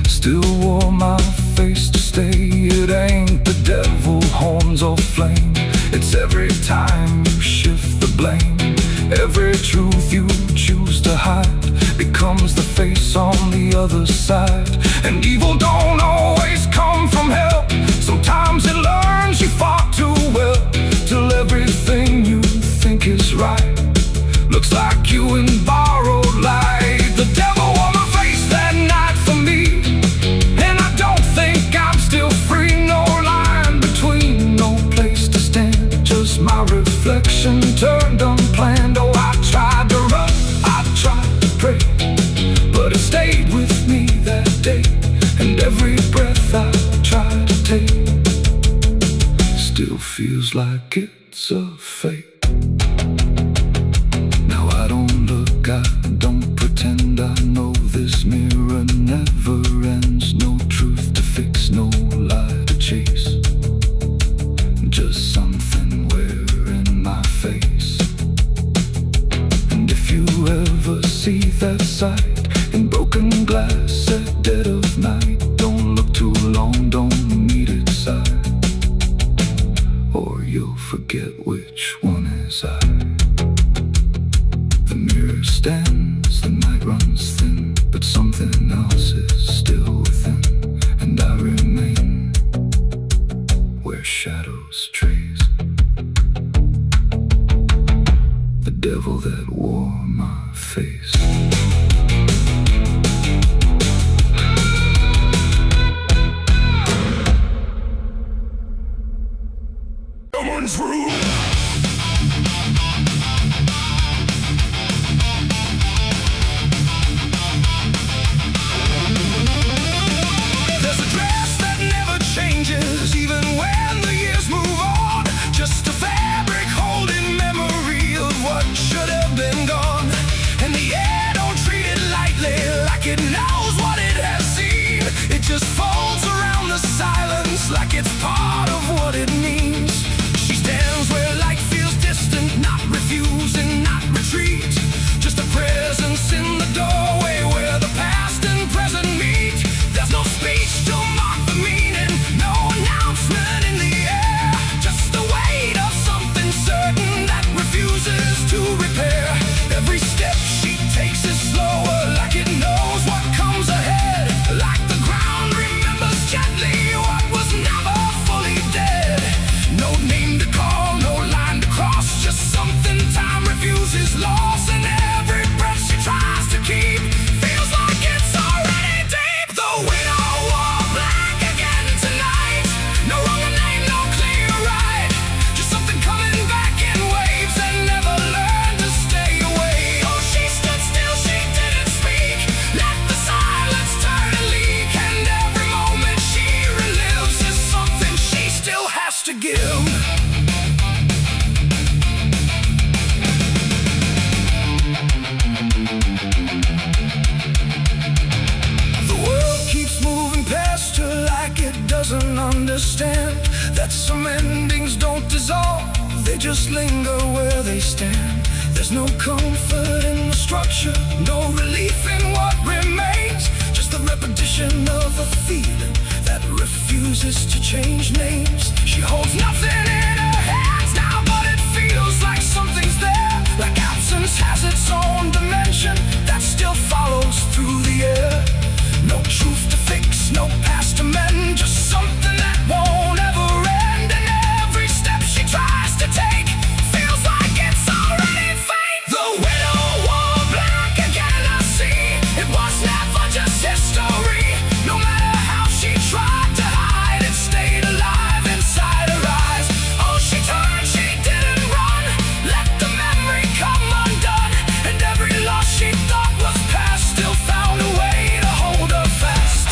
still wore my face to stay. It ain't the devil, horns or flame, it's every time you shift the blame. Every truth you choose to hide becomes the face on the other side. And evil don't always come from hell, sometimes it learns you fought too well, till everything you think is right looks like you in borrowed light. The devil on my face that night for me, and I don't think I'm still free. No line between, no place to stand, just my reflection turned unplanned. Oh, I tried to run, I tried to pray, but it stayed with me that day. And every breath I try to take still feels like it's a fake. Now I don't look, I don't pretend, I know this mirror never ends. No truth to fix, no lie to chase, just something wearing my face. And if you ever see that sight in broken glass at dead of night, don't look too long, don't meet its side, or you'll forget which one is I. The mirror stands, the night runs thin, but something else is still within. And I remain where shadows trace, the devil that wore my face. Someone's room. There's a dress that never changes, even when the years move on. Just a fabric holding memory of what should have been gone. And the air don't treat it lightly, like it knows what it has seen. It just folds around the silence, like it's part of what it means. She stands where light feels distant, not refusing, not retreat. Just a presence in the doorway where the past and present meet. There's no speech to mark the meaning, no announcement in the air, just the weight of something certain that refuses to repair. Every step she takes is slower, like it knows what comes ahead, like the ground remembers gently what was never fully dead. No name to call, no line to cross, just something time refuses endings don't dissolve, they just linger where they stand. There's no comfort in the structure, no relief in what remains, just the repetition of a feeling that refuses to change names. She holds nothing in her hands now, but it feels like something's there, like absence has its own dimension that still follows through the air. No truth to fix, no past to mend, just something that won't ever end. And every step she tries to take feels like it's already fate. The widow wore black again, I see. It was never just history. No matter how she tried to hide, it stayed alive inside her eyes. Oh, she turned, she didn't run, let the memory come undone. And every loss she thought was past still found a way to hold her fast.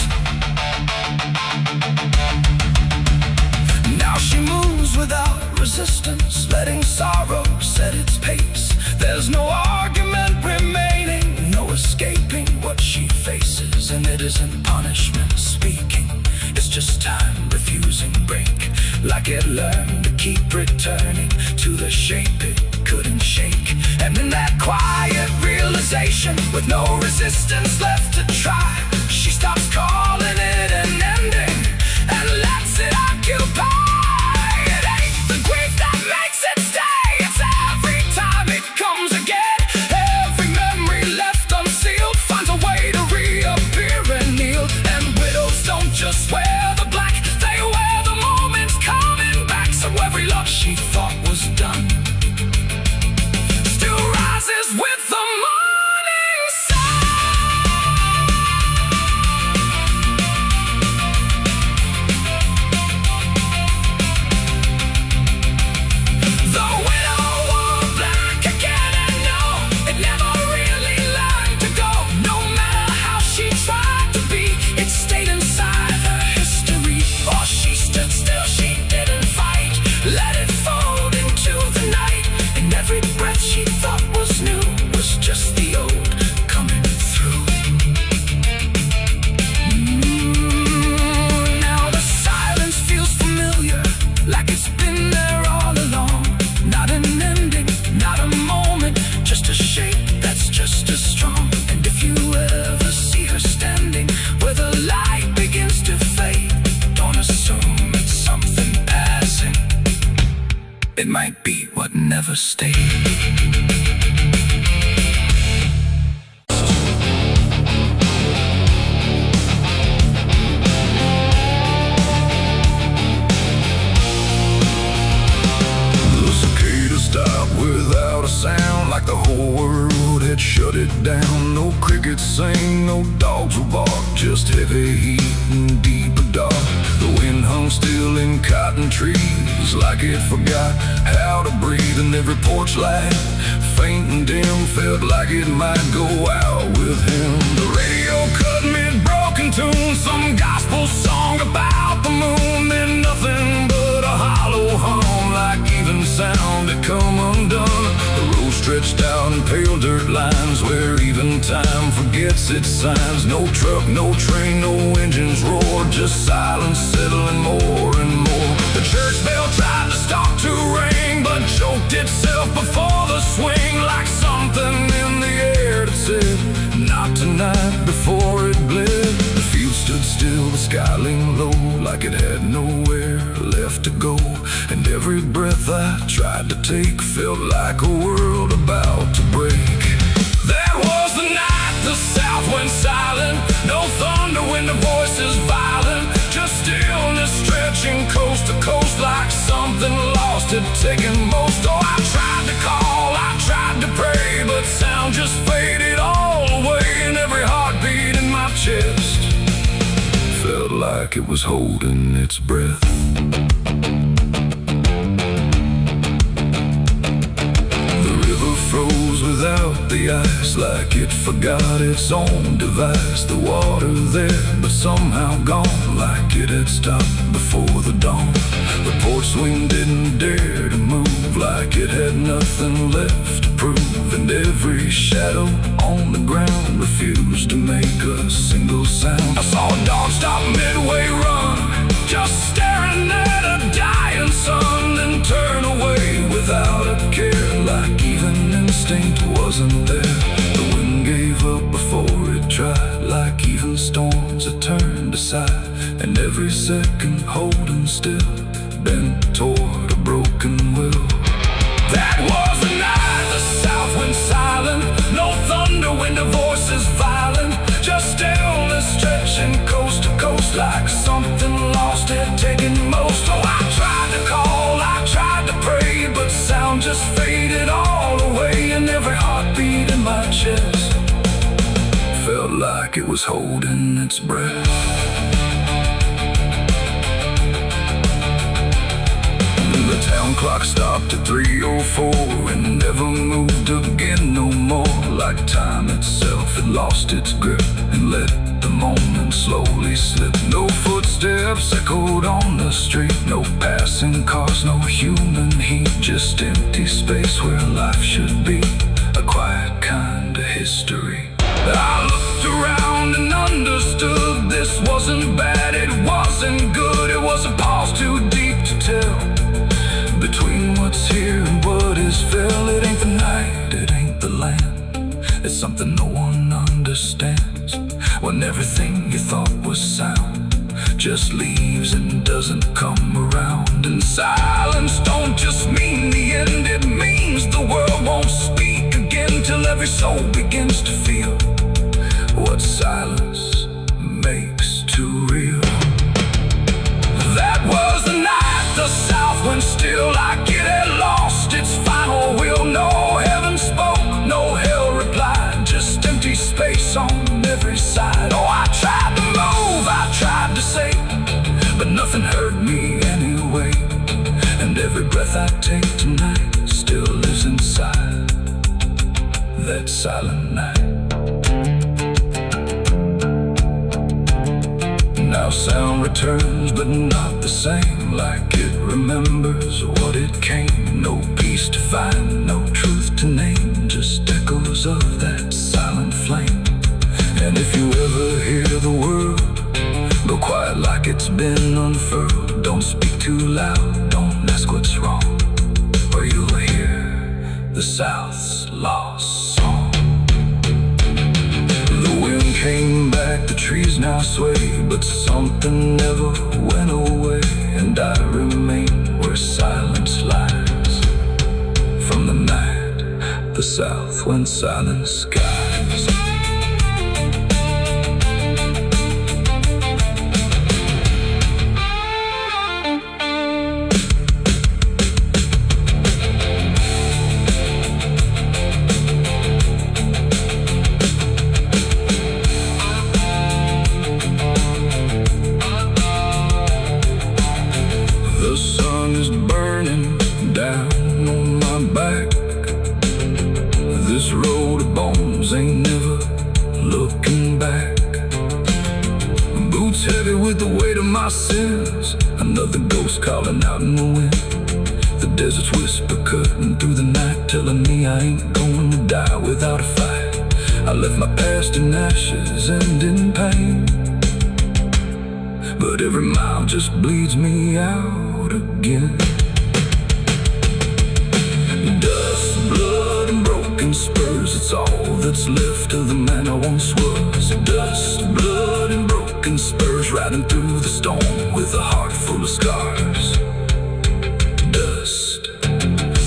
Now she moves without resistance, letting sorrow set its pace. There's no argument remaining, no escaping what she faces. And it isn't punishment speaking, it's just time refusing break. Like it learned to keep returning to the shape it couldn't shake. And in that quiet realization, with no resistance left to try, she stops calling it an ending and lets it occupy. It ain't the grief that makes it stay, it's every time it comes again. Every memory left unsealed finds a way to reappear and kneel. And widows don't just wear the black, they wear the moments coming back. So every loss she thought was done still rises with the morning sun. The widow wore black again, and no, it never really learned to go. No matter how she tried to be, it stayed inside her history. Or she stood still, she didn't fight, let it fold into the night. And every breath she thought was new was just the old coming through. Now the silence feels familiar, like it's been there all along. Not an ending, not a moment, just a shape that's just as strong. And if you ever see her standing where the light begins to fade, don't assume it's something passing, it might be what never stayed. The cicada stopped without a sound, like the whole world had shut it down. No crickets sang, no dogs would bark, just heavy heat and deeper dark. The wind hung still in cotton trees, like it forgot how to breathe. And every porch light, faint and dim, felt like it might go out with him. The radio cut mid-broken tune, some gospel song about the moon. Then nothing but a hollow hum, like even sound had come undone. The road stretched out in pale dirt lines, where even time forgets its signs. No truck, no train, no engines roar, just silence settling more and more. The church bell tried to stop to ring, but choked itself before the swing, like something in the air that said, not tonight, before it bled. The field stood still, the sky leaned low, like it had nowhere left to go. And every breath I tried to take felt like a world about to break. That was the night the south went silent, no thunder when the voices violent, just stillness stretching coast to coast, like something lost had taken most. Oh, I tried to call, I tried to pray, but sound just faded all away. And every heartbeat in my chest felt like it was holding its breath. Froze without the ice, like it forgot its own device. The water there, but somehow gone, like it had stopped before the dawn. The porch swing didn't dare to move, like it had nothing left to prove. And every shadow on the ground refused to make a single sound. I saw a dog stop midway run, just staring at a dying sun. when storms are turned aside, and every second holding still, bent toward a broken will. That was the night the south went silent. No thunder when the voices violent, just stillness stretching coast to coast, like something lost had taken most. Oh, I tried to call, I tried to pray, but sound just faded all away, and every heartbeat in my chest felt like it was holding its breath. The town clock stopped at 3:04 and never moved again no more, like time itself had lost its grip and let the moment slowly slip. No footsteps echoed on the street, no passing cars, no human heat, just empty space where life should be, a quiet kind of history. I looked around and understood this wasn't bad, it wasn't good, it was a pause too deep to tell. Between what's here and what is fell, it ain't the night, it ain't the land, it's something no one understands. When everything you thought was sound just leaves and doesn't come around. And silence don't just mean the end, it means the world won't speak again till every soul begins to feel what silence makes too real. That was the night the south went still, like it had lost its final will. No heaven spoke, no hell replied, just empty space on every side. Oh, I tried to move, I tried to say, but nothing heard me anyway. And every breath I take tonight still lives inside that silent night. Now sound returns, but not the same, like it remembers what it came. No peace to find, no truth to name, just echoes of that silent flame. And if you ever hear the word, go quiet like it's been unfurled. Don't speak too loud, don't ask what's wrong, or you'll hear the South's lost song. The wind came back, the trees now sway, but something never went away, and I remain where silence lies. From the night the South went silent skies. This road of bones ain't never looking back. Boots heavy with the weight of my sins, another ghost calling out in the wind. The desert's whisper cutting through the night, telling me I ain't going to die without a fight. I left my past in ashes and in pain, but every mile just bleeds me out again. Dust, blood, and broken spurs, it's all that's left of the man I once was. Dust, blood, and broken spurs, riding through the storm with a heart full of scars. Dust,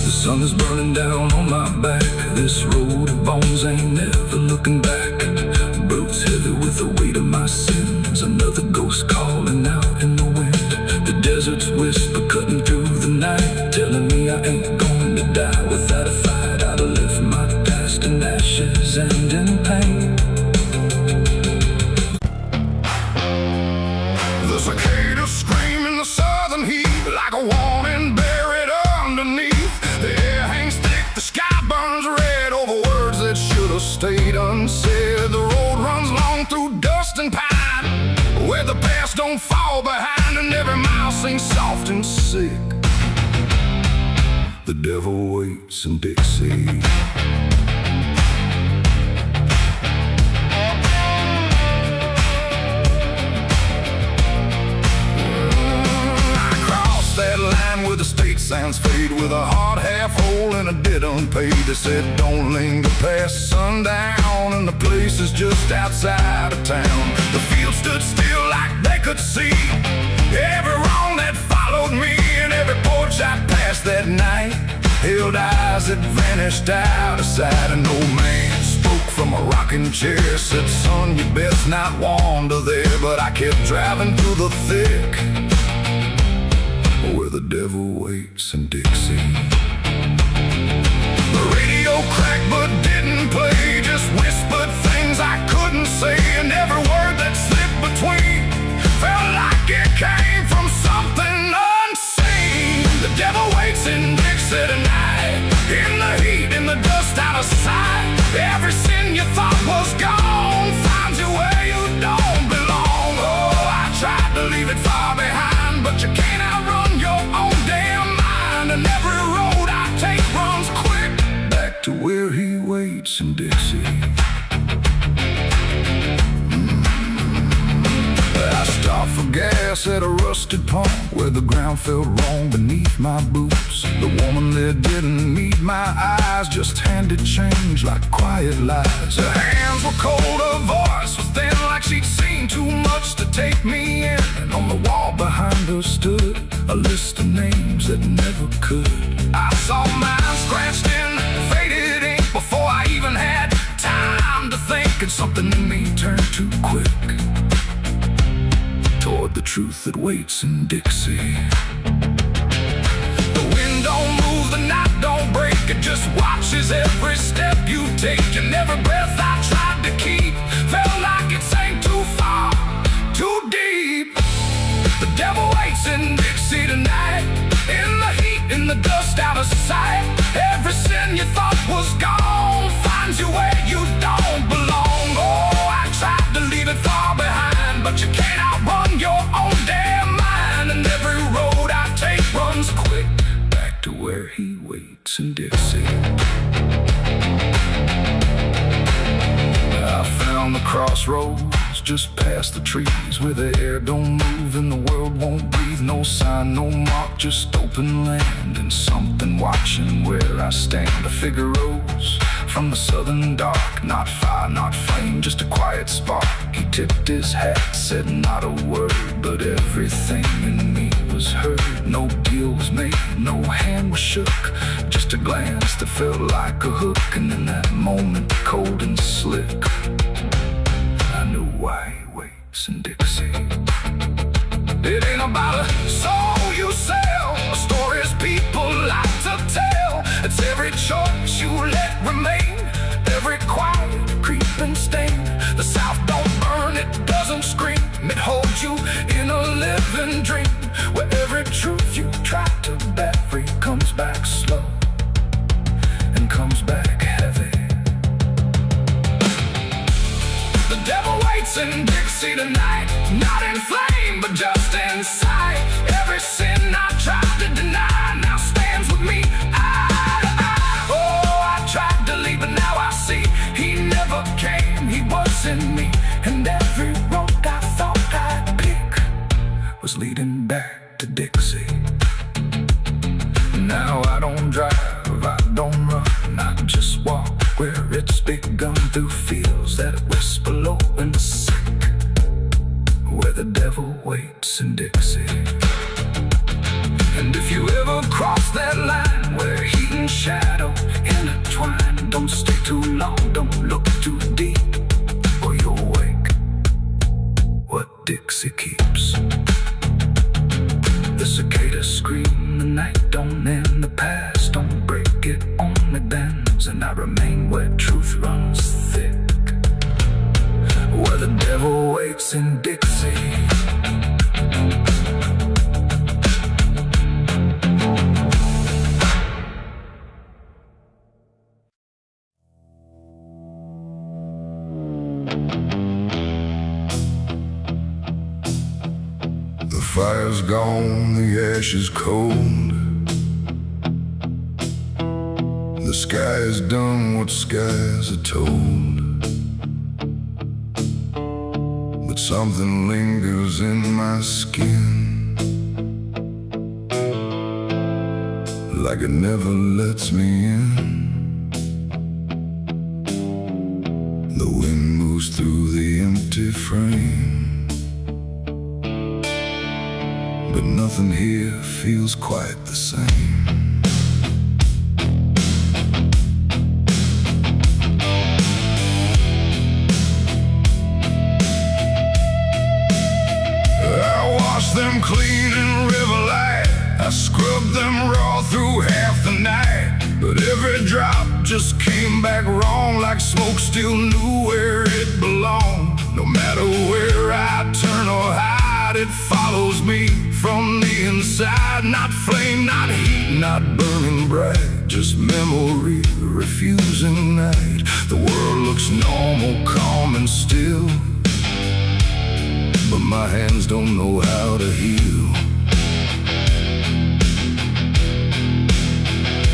the sun is burning down on my back. This road of bones ain't never looking back. Boots heavy with the weight of my sins, another ghost calling out in the wind. The desert's whisper cutting through the night, telling me I ain't going to die without a fight. I'd have left my past in ashes and in pain. The cicadas scream in the southern heat, like a warning buried underneath. The air hangs thick, the sky burns red over words that should have stayed unsaid. The road runs long through dust and pine, where the past don't fall behind, and every mile seems soft and sick. The devil waits in Dixie. I crossed that line where the state sounds fade, with a heart half whole and I didn't pay. They said don't linger past sundown, and the place is just outside of town. The field stood still like they could see every wrong that followed me, and every porch I passed that night held eyes that vanished out of sight. An old man spoke from a rocking chair, said, son, you best not wander there. But I kept driving through the thick, where the devil waits in Dixie. The radio cracked but didn't play, just whispered things I couldn't say, and every word that slipped between felt like it came from something unseen. The devil waits in Dixie tonight, in the heat, in the dust, out of sight. Every sin you thought was gone finds you where you don't belong. Oh, I tried to leave it far behind, but you can't outrun your own damn mind. And every road I take runs quick back to where he waits in Dixie. I stopped for gas at a rusted pump where the ground felt wrong beneath my boots. The woman there didn't need my eyes, just handed change like quiet lies. Her hands were cold, her voice was thin, like she'd seen too much to take me in. And on the wall behind her stood a list of names that never could. I saw mine scratched in faded ink before I even had time to think, and something in me turned too quick toward the truth that waits in Dixie. The wind don't move, the night don't break, it just watches every step you take. And every breath I tried to keep felt like it sank too far, too deep. The devil waits in Dixie tonight, in the heat, in the dust, out of sight. Every sin you thought was gone finds you where you don't belong. Oh, I tried to leave it far behind, but you can't outrun your own damn mind. And every road I take runs quick back to where he waits in Dixie. I found the crossroads just past the trees, where the air don't move and the world won't breathe. No sign, no mark, just open land, and something watching where I stand. A figure rose from the southern dark, not fire, not flame, just a quiet spark. He tipped his hat, said not a word, but everything in me was heard. No deal was made, no hand was shook, just a glance that felt like a hook. And in that moment, cold and slick, I knew why he waits in Dixie. It ain't about a soul you sell, or stories people like to tell. It's every choice you let remain, every quiet creeping stain. The South don't burn, it doesn't scream, it holds you in a living dream, where every truth you try to bury comes back slow and comes back heavy. The devil waits in Dixie tonight, not in flame, but just in sight. Every sin I tried to deny now stands with me eye to eye. Oh, I tried to leave, but now I see he never came, he was in me. And every road I thought I'd pick was leading back to Dixie. Now I don't drive, I don't run, I just walk where it's begun, through fields that whisper low and sick, where the devil waits in Dixie. And if you ever cross that line where heat and shadow intertwine, don't stay too long, don't look too deep, or you'll wake what Dixie keeps. The cicadas scream, the night don't end, the past don't break, it only bends. And I remain where truth runs thick, where the devil waits in Dixie. The fire's gone, the ash is cold. The sky has done what skies are told. But something lingers in my skin, like it never lets me in. The wind moves through the empty frame, but nothing here feels quite the same. Them clean in river light, I scrubbed them raw through half the night, but every drop just came back wrong, like smoke still knew where it belonged. No matter where I turn or hide, it follows me from the inside. Not flame, not heat, not burning bright, just memory refusing night. The world looks normal, calm and still, but my hands don't know how to heal.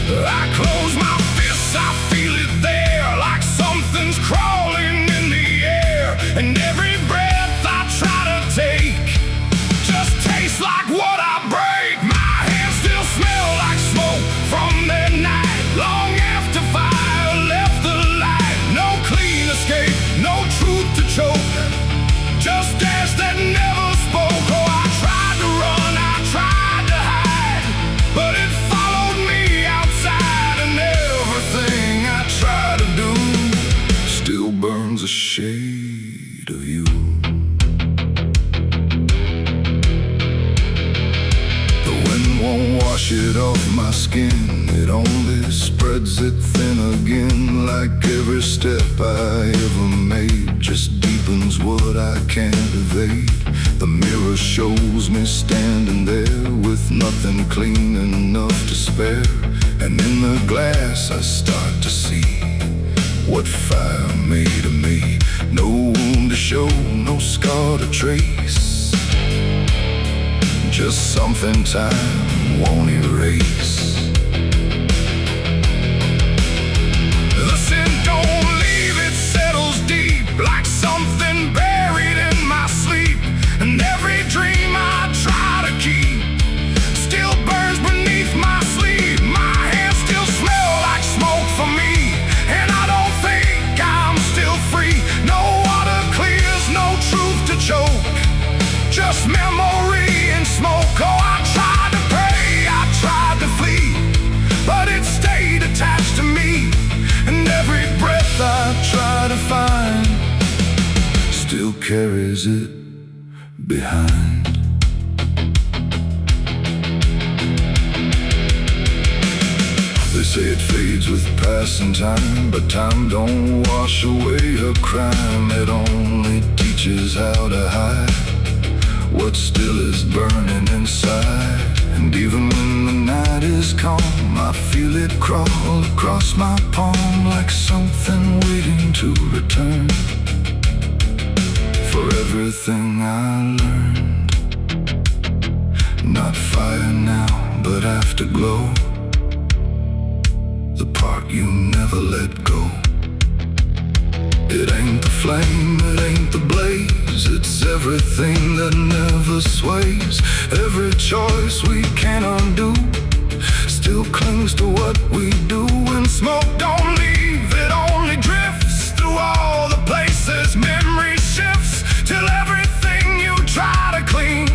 I close my fists, I feel it there, like something's crawling in the air. And every breath I try to take just tastes like what I break. My hands still smell like smoke from that night, long after fire left the light. No clean escape, no truth to choke, just ash that never spoke. Oh, I tried to run, I tried to hide, but it followed me outside. And everything I try to do still burns a shade of you. The wind won't wash it off my skin, it only spreads it thin again. Like every step I ever made just deepens what I can't evade. The mirror shows me standing there with nothing clean enough to spare. And in the glass I start to see what fire made of me. No wound to show, no scar to trace, just something time won't erase. The sin don't leave, it settles deep, like something buried in my sleep. And every dream I try to keep still burns beneath my sleeve. My hands still smell like smoke for me, and I don't think I'm still free. No water clears, no truth to choke, just memory and smoke. Oh, I tried to pray, I tried to flee, but it stayed attached to me. And every breath I try to find still carries it behind. They say it fades with passing time, but time don't wash away a crime. It only teaches how to hide what still is burning inside. And even when the night is calm, I feel it crawl across my palm, like something waiting to return for everything I learned. Not fire now, but afterglow, the part you never let go. It ain't the flame, it ain't the blaze, it's everything that never sways. Every choice we can't undo still clings to what we do. And smoke don't leave, it only drifts through all the places memory shifts, till everything you try to clean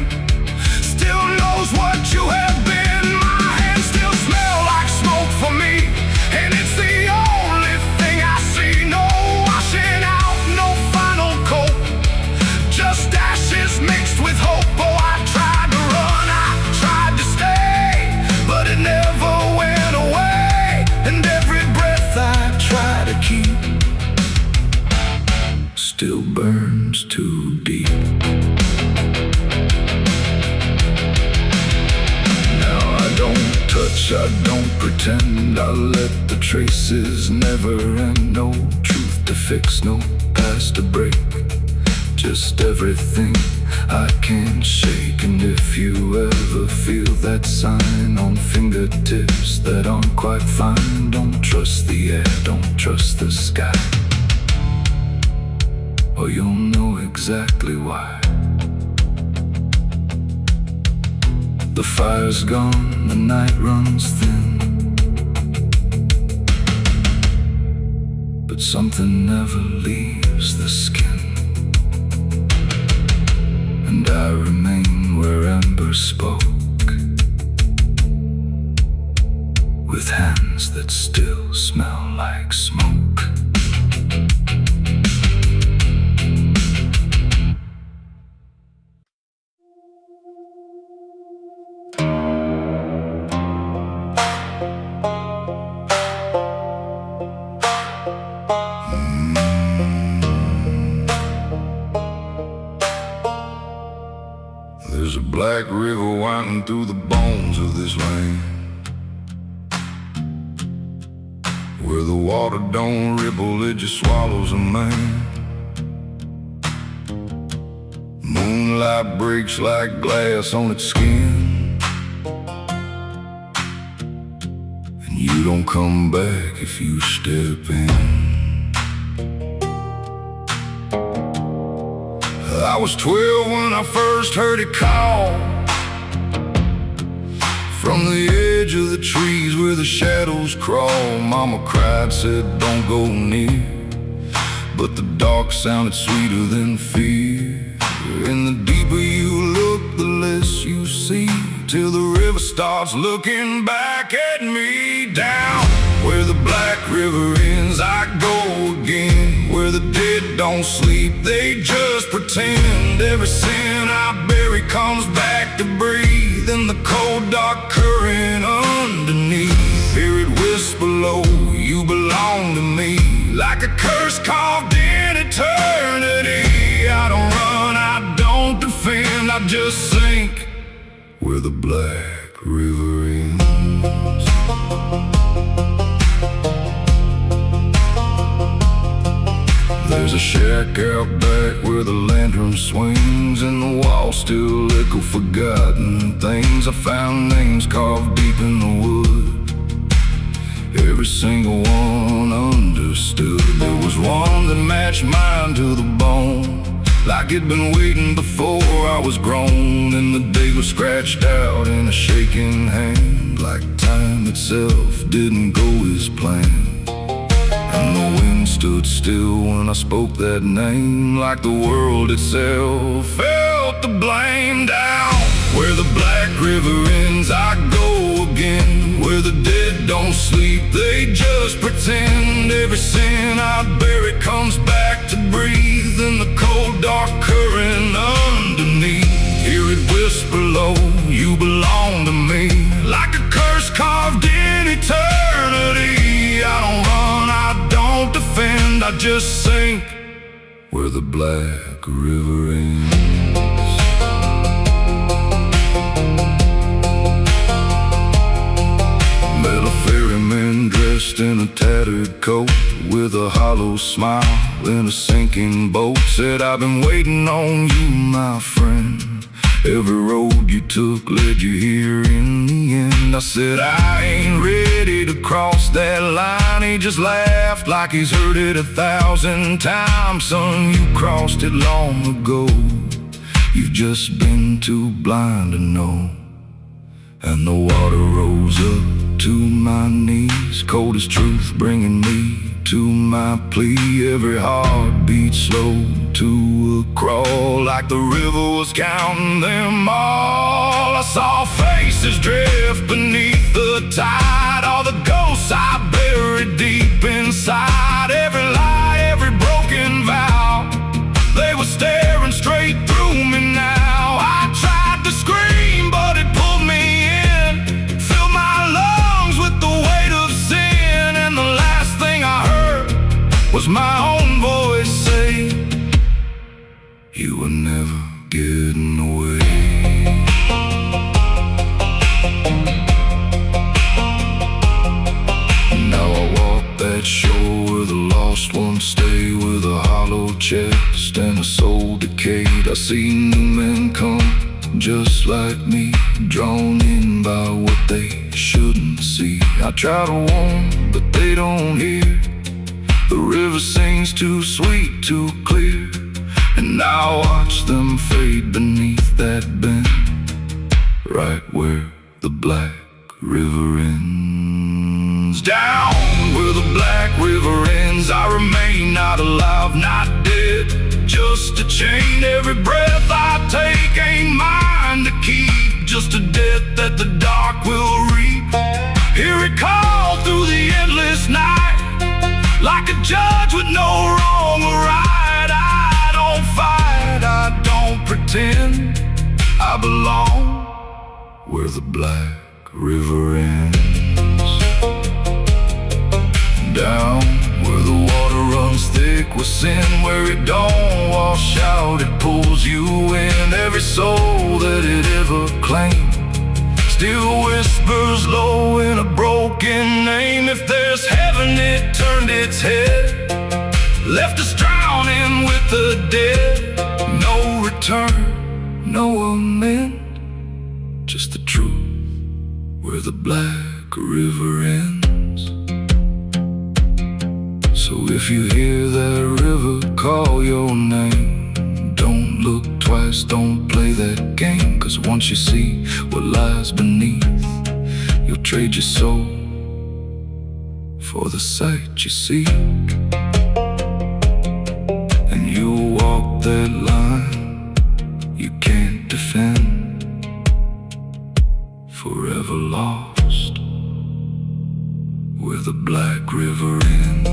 still knows what you have been. My hands still smell like smoke for me, and it's the only thing I see. No washing out, no final coat, just ashes mixed with hope. Oh, I tried to run, I tried to stay, but it never went away. And every breath I try to keep still burns too deep. Now I don't touch, I don't pretend, I let the traces never end. No truth to fix, no past to break, just everything I can't shake. And if you ever feel that sign on fingertips that aren't quite fine, don't trust the air, don't trust the sky, or you'll know exactly why. The fire's gone, the night runs thin, but something never leaves the skin. And I remain where embers spoke, with hands that still smell like smoke. There's a black river winding through the bones of this land, where the water don't ripple, it just swallows a man. Moonlight breaks like glass on its skin, and you don't come back if you step in. I was 12 when I first heard it call, from the edge of the trees where the shadows crawl. Mama cried, said don't go near, but the dark sounded sweeter than fear. And the deeper you look, the less you see, till the river starts looking back at me. Down where the black river ends, I go again, where the dead don't sleep, they just pretend. Every sin I bury comes back to breathe in the cold dark current underneath. Hear it whisper low, you belong to me, like a curse carved in eternity. I don't run, I don't defend, I just sink where the black river ends. There's a shack out back where the lantern swings, and the walls still echo forgotten things. I found names carved deep in the wood, every single one understood. There was one that matched mine to the bone, like it'd been waiting before I was grown. And the day was scratched out in a shaking hand, like time itself didn't go as planned. And the wind stood still when I spoke that name, like the world itself felt the blame. Down where the black river ends, I go again, where the dead don't sleep, they just pretend. Every sin I bury comes back to breathe in the cold dark current underneath. Hear it whisper low, you belong to me, like a curse carved in eternity. I don't run, I don't defend, I just sink where the black river ends. Met a ferryman dressed in a tattered coat, with a hollow smile in a sinking boat. Said, I've been waiting on you, my friend. Every road you took led you here in the end. I said, I ain't ready to cross that line. He just laughed like he's heard it 1,000 times. Son, you crossed it long ago, you've just been too blind to know. And the water rose up to my knees, cold as truth, bringing me to my plea. Every heartbeat slow to a crawl, like the river was counting them all. I saw faces drift beneath the tide, all the ghosts I buried deep inside. Every lie, every broken vow, they were staring straight through me now. I tried to scream, but it pulled me in, filled my lungs with the weight of sin. And the last thing I heard was my own voice say, you were never getting away. Now I walk that shore where the lost ones stay, with a hollow chest and a soul decayed. I see new men come just like me, drawn in by what they shouldn't see. I try to warn, but they don't hear. The river sings too sweet, too clear, and I watch them fade beneath that bend, right where the black river ends. Down where the black river ends, I remember I belong where the black river ends. Down where the water runs thick with sin, where it don't wash out, it pulls you in. Every soul that it ever claimed still whispers low in a broken name. If there's heaven, it turned its head, left us drowning with the dead. No return, no amend, just the truth where the black river ends. So if you hear that river call your name, don't look twice, don't play that game. 'Cause once you see what lies beneath, you'll trade your soul for the sight you seek. And you'll walk that line you can't defend, forever lost where the black river ends.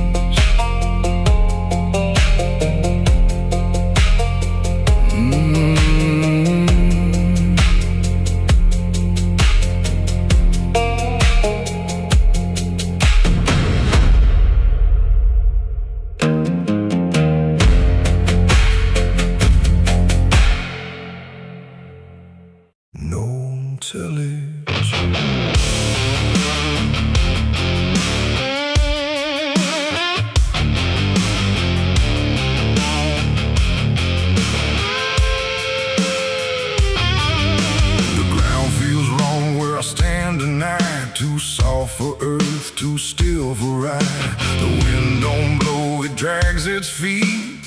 Too soft for earth, too still for ride. The wind don't blow, it drags its feet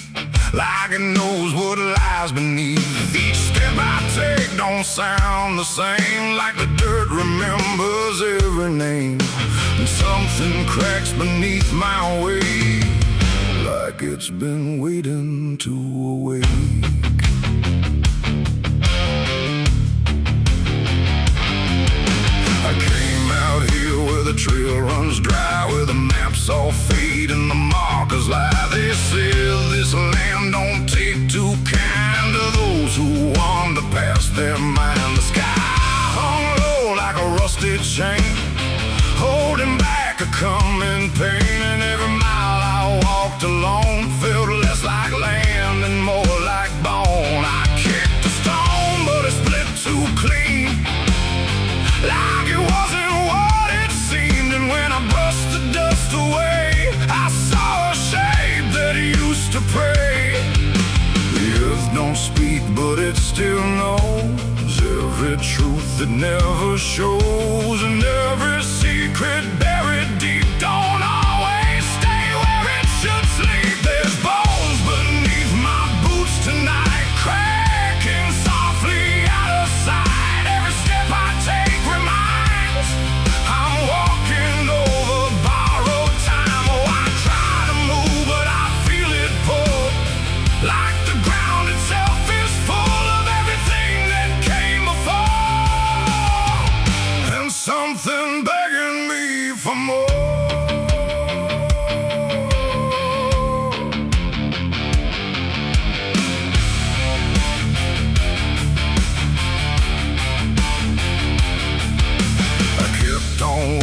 like it knows what lies beneath. Each step I take don't sound the same, like the dirt remembers every name. And something cracks beneath my weight, like it's been waiting to awake. I came out here where the trail runs dry, where the maps all fade and the markers lie. They say this land don't take too kind to those who wander past their mind. The sky hung low like a rusted chain, holding back a coming pain. And every mile I walked alone felt less like land and more like bone. I kicked a stone, but it split too clean, like it wasn't what it seemed. And when I brushed the dust away, I saw a shape that used to pray. The earth don't speak, but it still knows every truth that never shows. And every secret buried deep don't always stay where it should sleep. There's bones beneath my boots tonight, cracking softly out of sight. Every step I take reminds I'm walking over borrowed time. Oh, I try to move, but I feel it pull, like the ground itself is full of everything that came before, and something begging me for more.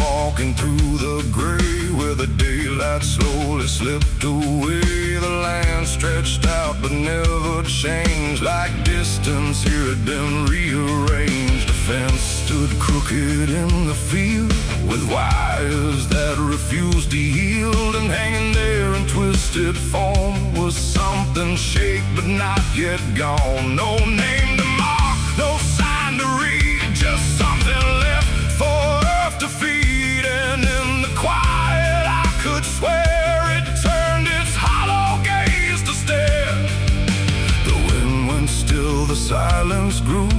Walking through the gray where the daylight slowly slipped away. The land stretched out but never changed, like distance here had been rearranged. A fence stood crooked in the field, with wires that refused to yield. And hanging there in twisted form was something shaped but not yet gone. No name to mark, no sign to read, just something left for earth to feed. And in the quiet I could swear it turned its hollow gaze to stare. The wind went still, the silence grew,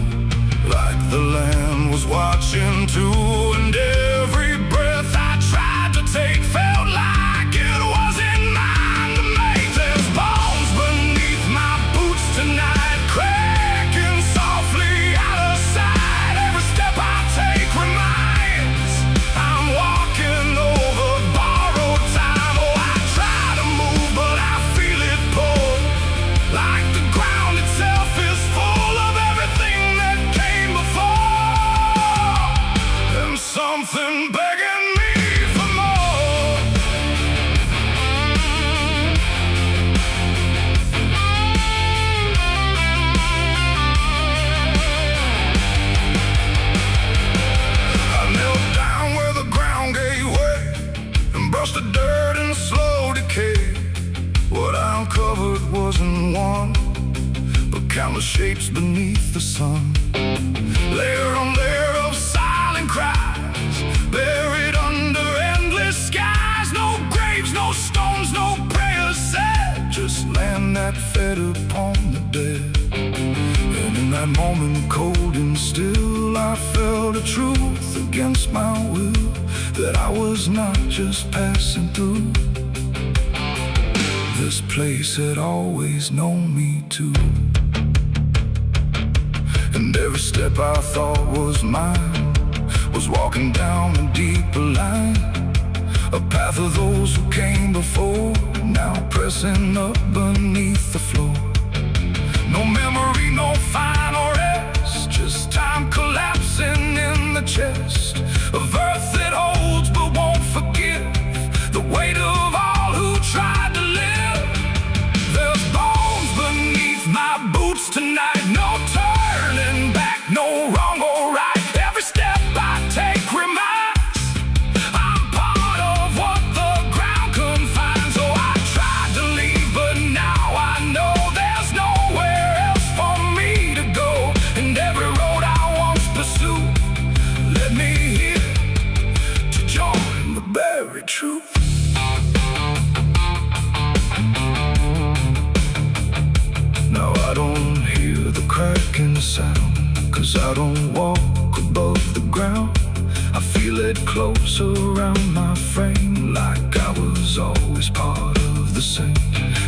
like the land was watching too. And every breath I tried to take felt like it wasn't mine to make. There's bones beneath my boots tonight, cracking softly out of sight. Every step I take reminds I'm walking over borrowed time. Oh, I try to move, but I feel it pull, like the ground itself is full of everything that came the shapes beneath the sun. Layer on layer of silent cries, buried under endless skies. No graves, no stones, no prayers said, just land that fed upon the dead. And in that moment, cold and still, I felt a truth against my will, that I was not just passing through. This place had always known me too. And every step I thought was mine was walking down a deeper line, a path of those who came before, now pressing up beneath the floor. No memory, no final rest, just time collapsing in the chest of earth that holds but won't forgive the weight of all who tried to live. There's bones beneath my boots tonight, no turning back, no wrong or right. Every step I take reminds I'm part of what the ground confines. So I tried to leave, but now I know there's nowhere else for me to go. And every road I once pursued led me here to join the buried truth. Now I don't hear the cracking sound, 'cause I don't walk above the ground. I feel it close around my frame, like I was always part of the same.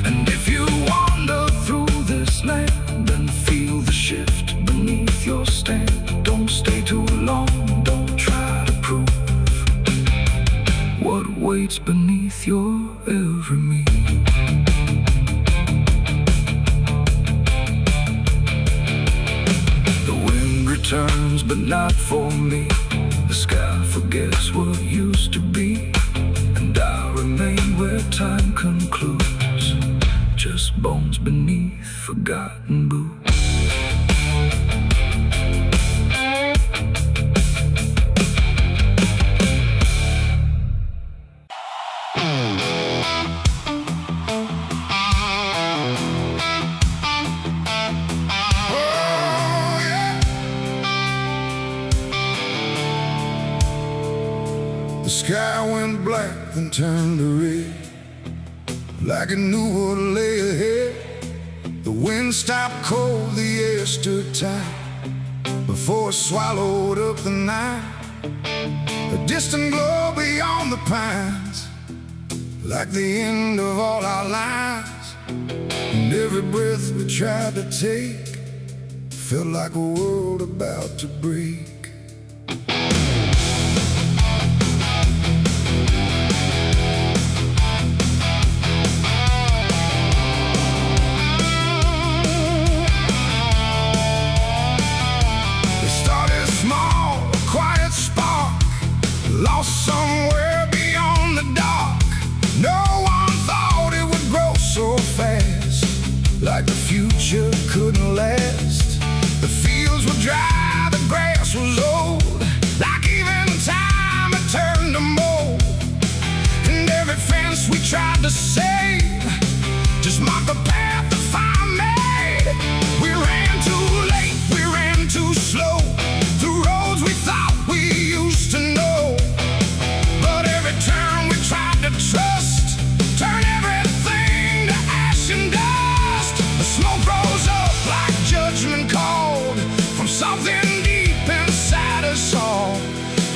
And if you wander through this land and feel the shift beneath your stand, don't stay too long, don't try to prove what waits beneath your every move. Turns, but not for me. The sky forgets what used to be, and I remain where time concludes, just bones beneath forgotten boots. The sky went black, then turned to red, like it knew what lay ahead. The wind stopped cold, the air stood tight, before it swallowed up the night. A distant glow beyond the pines, like the end of all our lives. And every breath we tried to take felt like a world about to break. Lost somewhere beyond the dark. No one thought it would grow so fast, like the future couldn't last. The fields were dry, the grass was old, like even time had turned to mold. And every fence we tried to save just marked the path the fire made. We ran too late, we ran too slow, through roads we thought we used to know. Turn we tried to trust, turn everything to ash and dust. The smoke rose up like judgment called from something deep inside us all.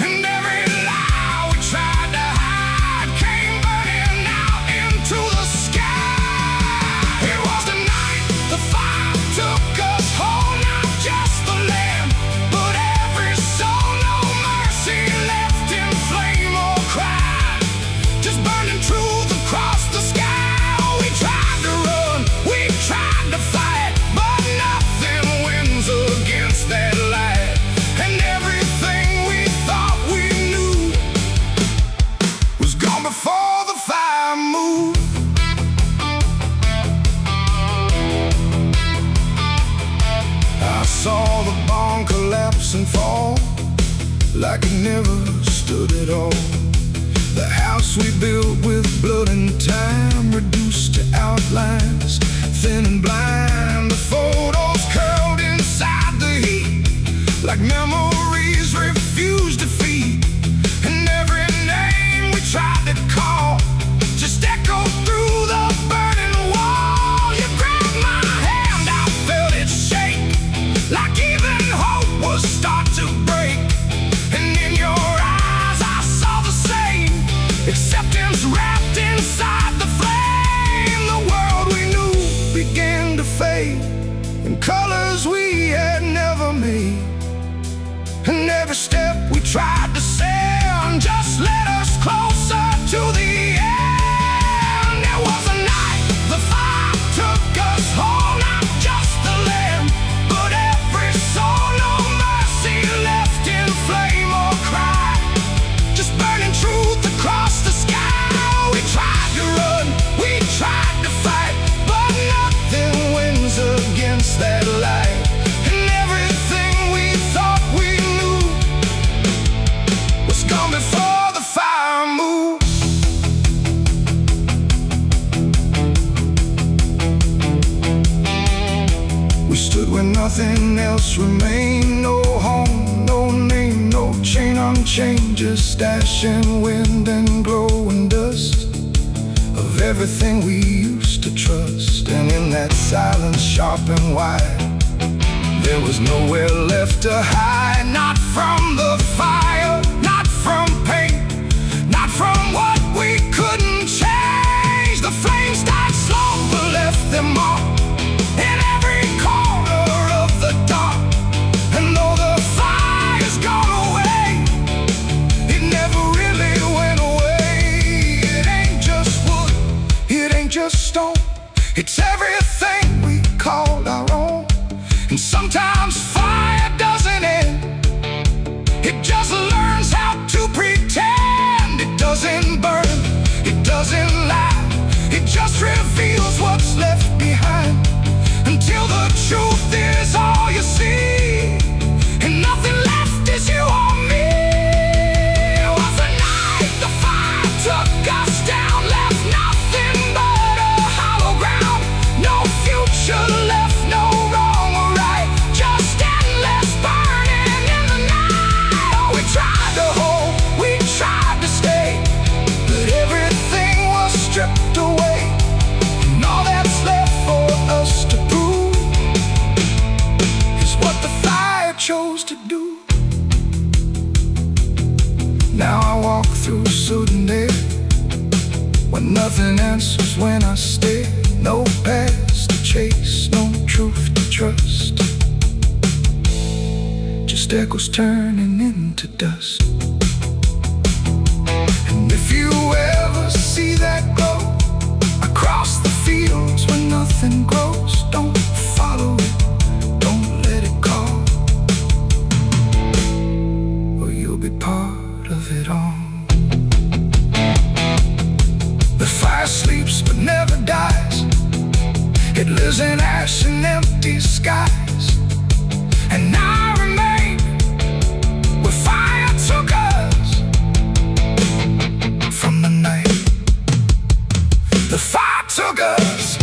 And every lie we tried to hide came burning out into the sky. It was the night the fire took us whole, not just the land, but every soul. No mercy left in flame or cry, just burning truth across the sky. We tried to run, we tried to fight, but nothing wins against that light. And everything we thought we knew was gone before the fire moved. I saw the barn collapse and fall, like it never stood at all. The house we built with blood and time, reduced to outlines, thin and blind. The photos curled inside the heat, like memories refused defeat. And every name we tried to call just echoed through the burning wall. You grabbed my hand, I felt it shake, like even hope was start to break. And in your eyes I saw the same acceptance wrapped inside the flame. The world we knew began to fade in colors we had never made. And every step we tried to send just led us closer to the end. There was a night the fire took us home, not just the land, but every soul. No mercy left in flame or cry, just burning truth across the sky. We tried to run, we tried to fight, but nothing wins against that light. And everything we thought we knew was gone before the fire moved. We stood where nothing else remained. No home, no name, no chain unchained, just ash and wind and glowing dust of everything we used to trust. And in that silence, sharp and wide, there was nowhere left to hide. Not from the fire, not from pain, not from what we couldn't change. The flames died slow but left their mark in every corner of the dark. And though the fire's gone away, it never really went away. It ain't just wood, it ain't just stone, it's everything we called our own. And sometimes fire doesn't end, it just learns how to pretend. It doesn't burn, it doesn't lie, it just reveals what's left behind, until the truth is all you see, and nothing left is you or me. It was a night the fire took us down, left nothing but a hollow ground. No future left, no wrong or right, just endless burning in the night. Oh, we tried to hold, we tried to stay, but everything was stripped away. And all that's left for us to prove is what the fire chose to do. Now I walk through sudden air, when nothing answers when I stare. No past to chase, no truth to trust, just echoes turning into dust. And if you ever see that glow across the fields where nothing grows, don't follow it, don't let it call, or you'll be part of it all. The fire sleeps but never dies, it lives in ash and empty skies. And I remain where fire took us from the night the fire took us.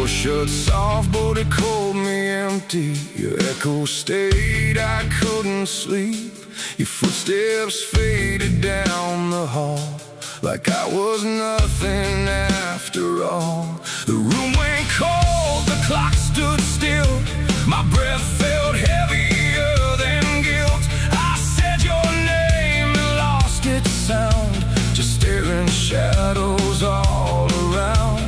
Shut soft, but it called me empty. Your echo stayed, I couldn't sleep. Your footsteps faded down the hall, like I was nothing after all. The room went cold, the clock stood still. My breath felt heavier than guilt. I said your name and lost its sound, just staring shadows all around.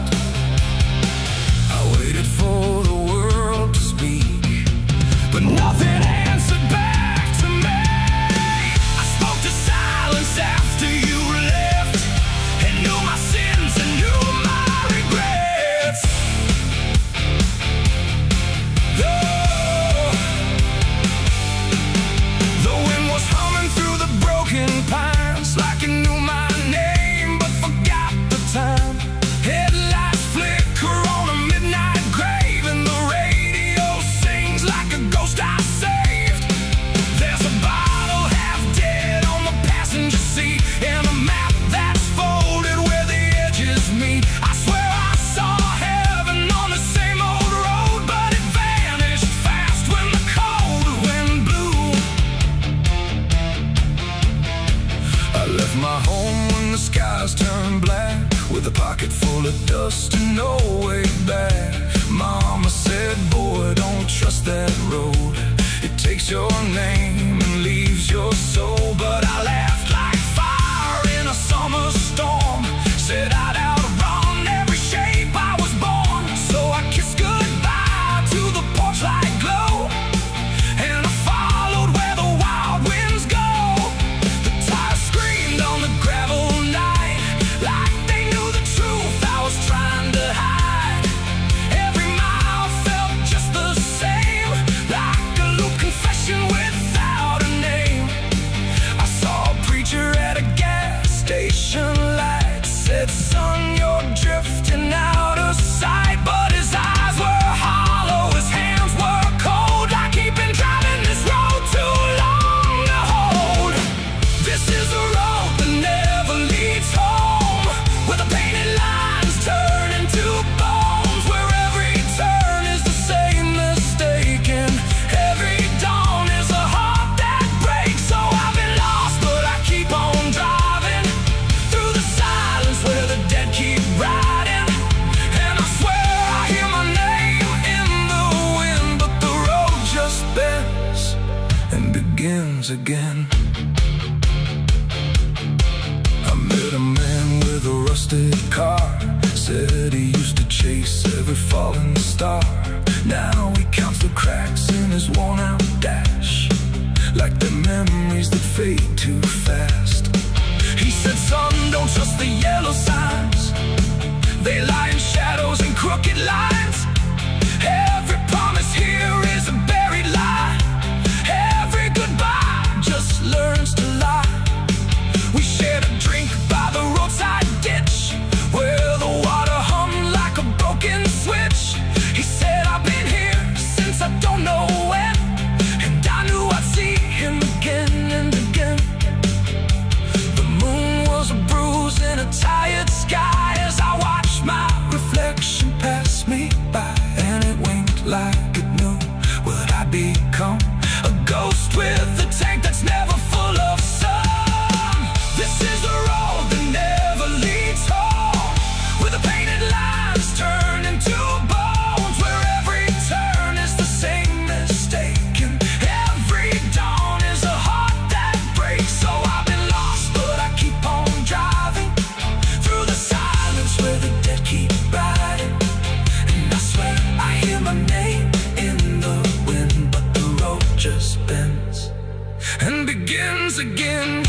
ghost I saved. There's a bottle half dead on the passenger seat, and a map that's folded where the edges meet. I swear I saw heaven on the same old road, but it vanished fast when the cold wind blew. I left my home when the skies turned black, with a pocket full of dust and no way back. Mama said, boy, don't trust that road. It takes your name and leaves your soul. But I laughed like fire in a summer storm, said I'd outrun every shape I was born. So I kissed goodbye to the porch light glow, and I followed where the wild winds go. The tires screamed on the gravel night, like they knew the truth I was trying to hide. Every mile felt just the same, like a loop confession without a name. I saw a preacher at a gas station light, said, son, you're drifting out of sight. But his eyes were hollow, his hands were cold, like he'd been driving this road too long to hold. This is a road that never leads home, where the painted lines turn into bones, where every turn is the same mistake, and every dawn is a heart that breaks. So I've been lost, but I keep on driving through the silence where the dead keep riding. And I swear I hear my name in the wind, but the road just bends and begins again. I met a man with a rusted car, said he used to chase every falling star. Now he counts the cracks in his worn-out dash, like the memories that fade too fast. He said, son, don't trust the yellow signs, they lie in shadows and crooked lines. Every promise here is a buried lie, every goodbye just learns to lie. We shared a drink by the roadside ditch, where the water hummed like a broken switch. He said, I've been here since I don't know when, and I knew I'd see him again and again. The moon was a bruise in a tired sky, as I watched my reflection pass me by, and it winked like it knew what I'd become, a ghost with a tank that's never full of sun. This is the road that never leads home, where the painted lines turn into bones, where every turn is the same mistake, and every dawn is a heart that breaks. So I've been lost, but I keep on driving through the silence where the dead keep riding. And I swear I hear my name in the wind, but the road just bends and begins again.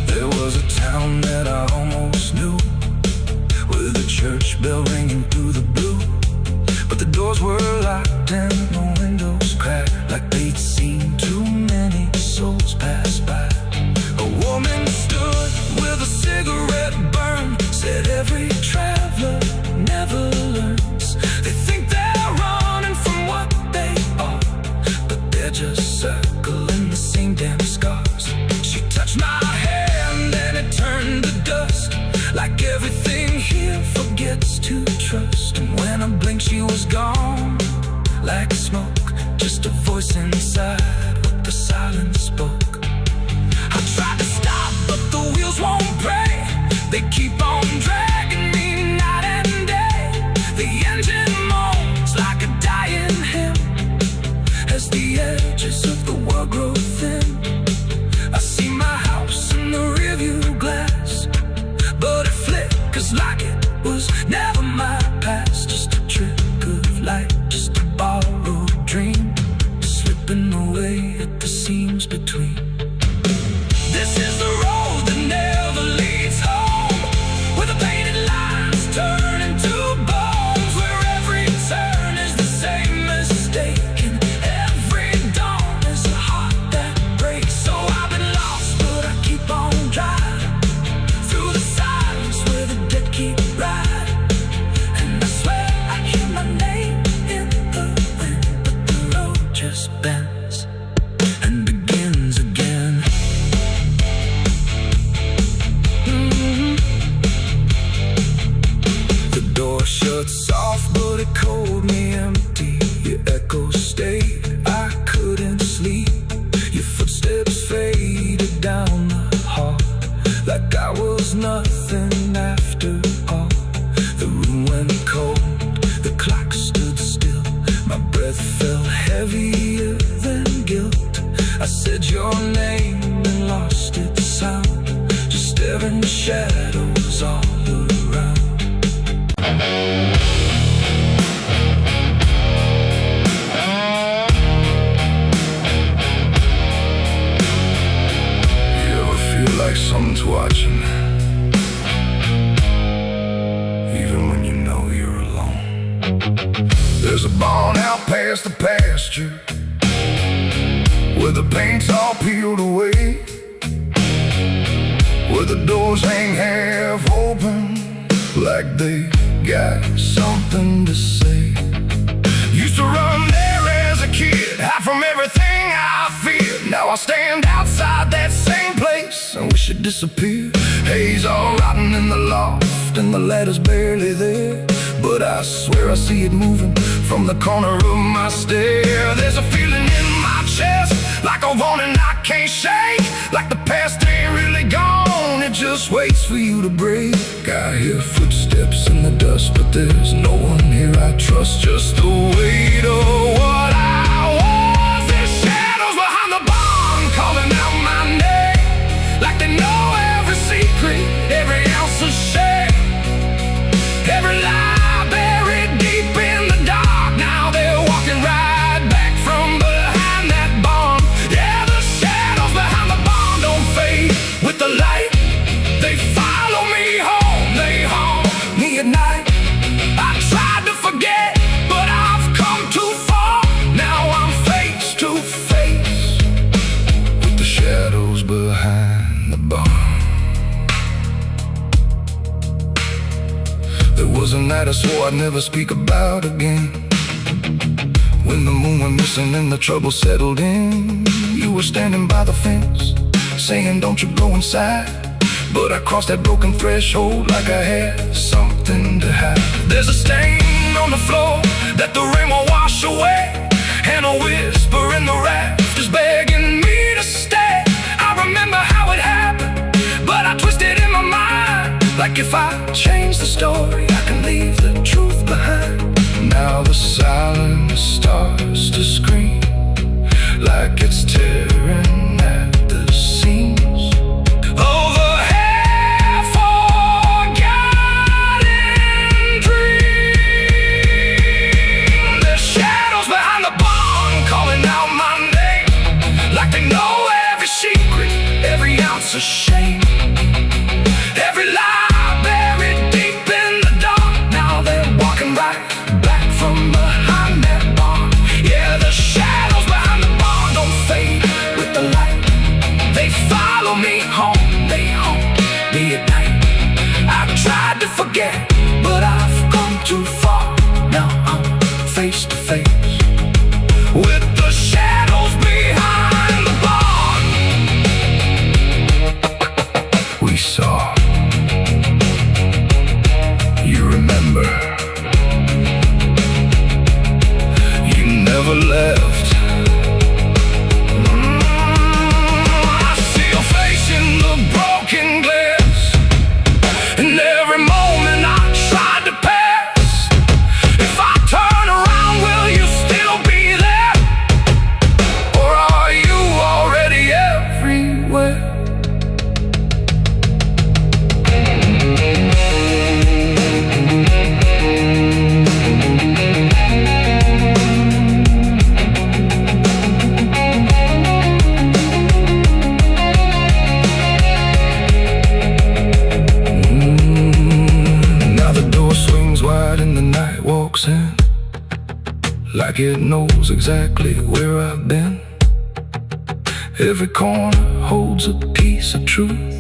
There was a town that I almost knew, with a church bell ringing through the blue, but the doors were locked and the windows cracked, like they'd seen too many souls pass by. A woman stood with a cigarette burn, said every traveler never learns. They think they're running from what they are, but they're just circling the same damn scars. She touched my hand and it turned to dust, like everything here forgets to trust. And when I blinked she was gone, like smoke, just a voice inside what the silence spoke. I tried to stop, but the wheels won't break, they keep on dragging me night and day. The engine moans like a dying hymn, as the edges of the world grow thin. I see my house in the rearview glass, but it flickers like it was never my past. Just a trick of light, just a borrowed dream, slipping away at the seams between. This is the road that never leads home, with a pain your name and lost its sound, just staring shadows all around. You ever feel like someone's watching, even when you know you're alone? There's a barn out past the pasture, where the paint's all peeled away, where the doors hang half open, like they got something to say. Used to run there as a kid, hide from everything I feared. Now I stand outside that same place and wish it disappeared. Haze all rotten in the loft and the ladder's barely there, but I swear I see it moving from the corner of my stair. There's a feeling in my chest, like a warning I can't shake, like the past ain't really gone, it just waits for you to break. I hear footsteps in the dust, but there's no one here I trust. Just the weight of what I was. There's shadows behind the barn calling out my name, like they know every secret, every ounce of shame, every lie buried deep in the dark. Now they're walking right back from behind that barn. Yeah, the shadows behind the barn don't fade with the light. They follow me home, they haunt me at night. I tried to forget, but I've come too far. Now I'm face to face with the shadows behind the barn. There was a night I swore I'd never speak about again, when the moon went missing and the trouble settled in. You were standing by the fence, saying don't you go inside, but I crossed that broken threshold like I had something to hide. There's a stain on the floor that the rain won't wash away, and a whisper in the rafters begging me to stay. I remember how it happened, but I twisted in my mind, like if I change the story, I can leave the truth behind. Now the silence starts to scream, like it's tearing at the seams. Over half-forgotten dreams. There's shadows behind the barn calling out my name, like they know every secret, every ounce of shame, every lie buried deep in the dark. Now they're walking right back from behind that barn. Yeah, the shadows behind the barn don't fade with the light. They follow me home, they haunt me at night. I've tried to forget, but I've come too far. Now I'm face to face with the shadows behind the barn. We saw, you remember, you never left. I see your face in the broken glass, and every moment I tried to pass. If I turn around, will you still be there, or are you already everywhere? Now the door swings wide and the night walks in, like it knows exactly where I've been. Every corner holds a piece of truth,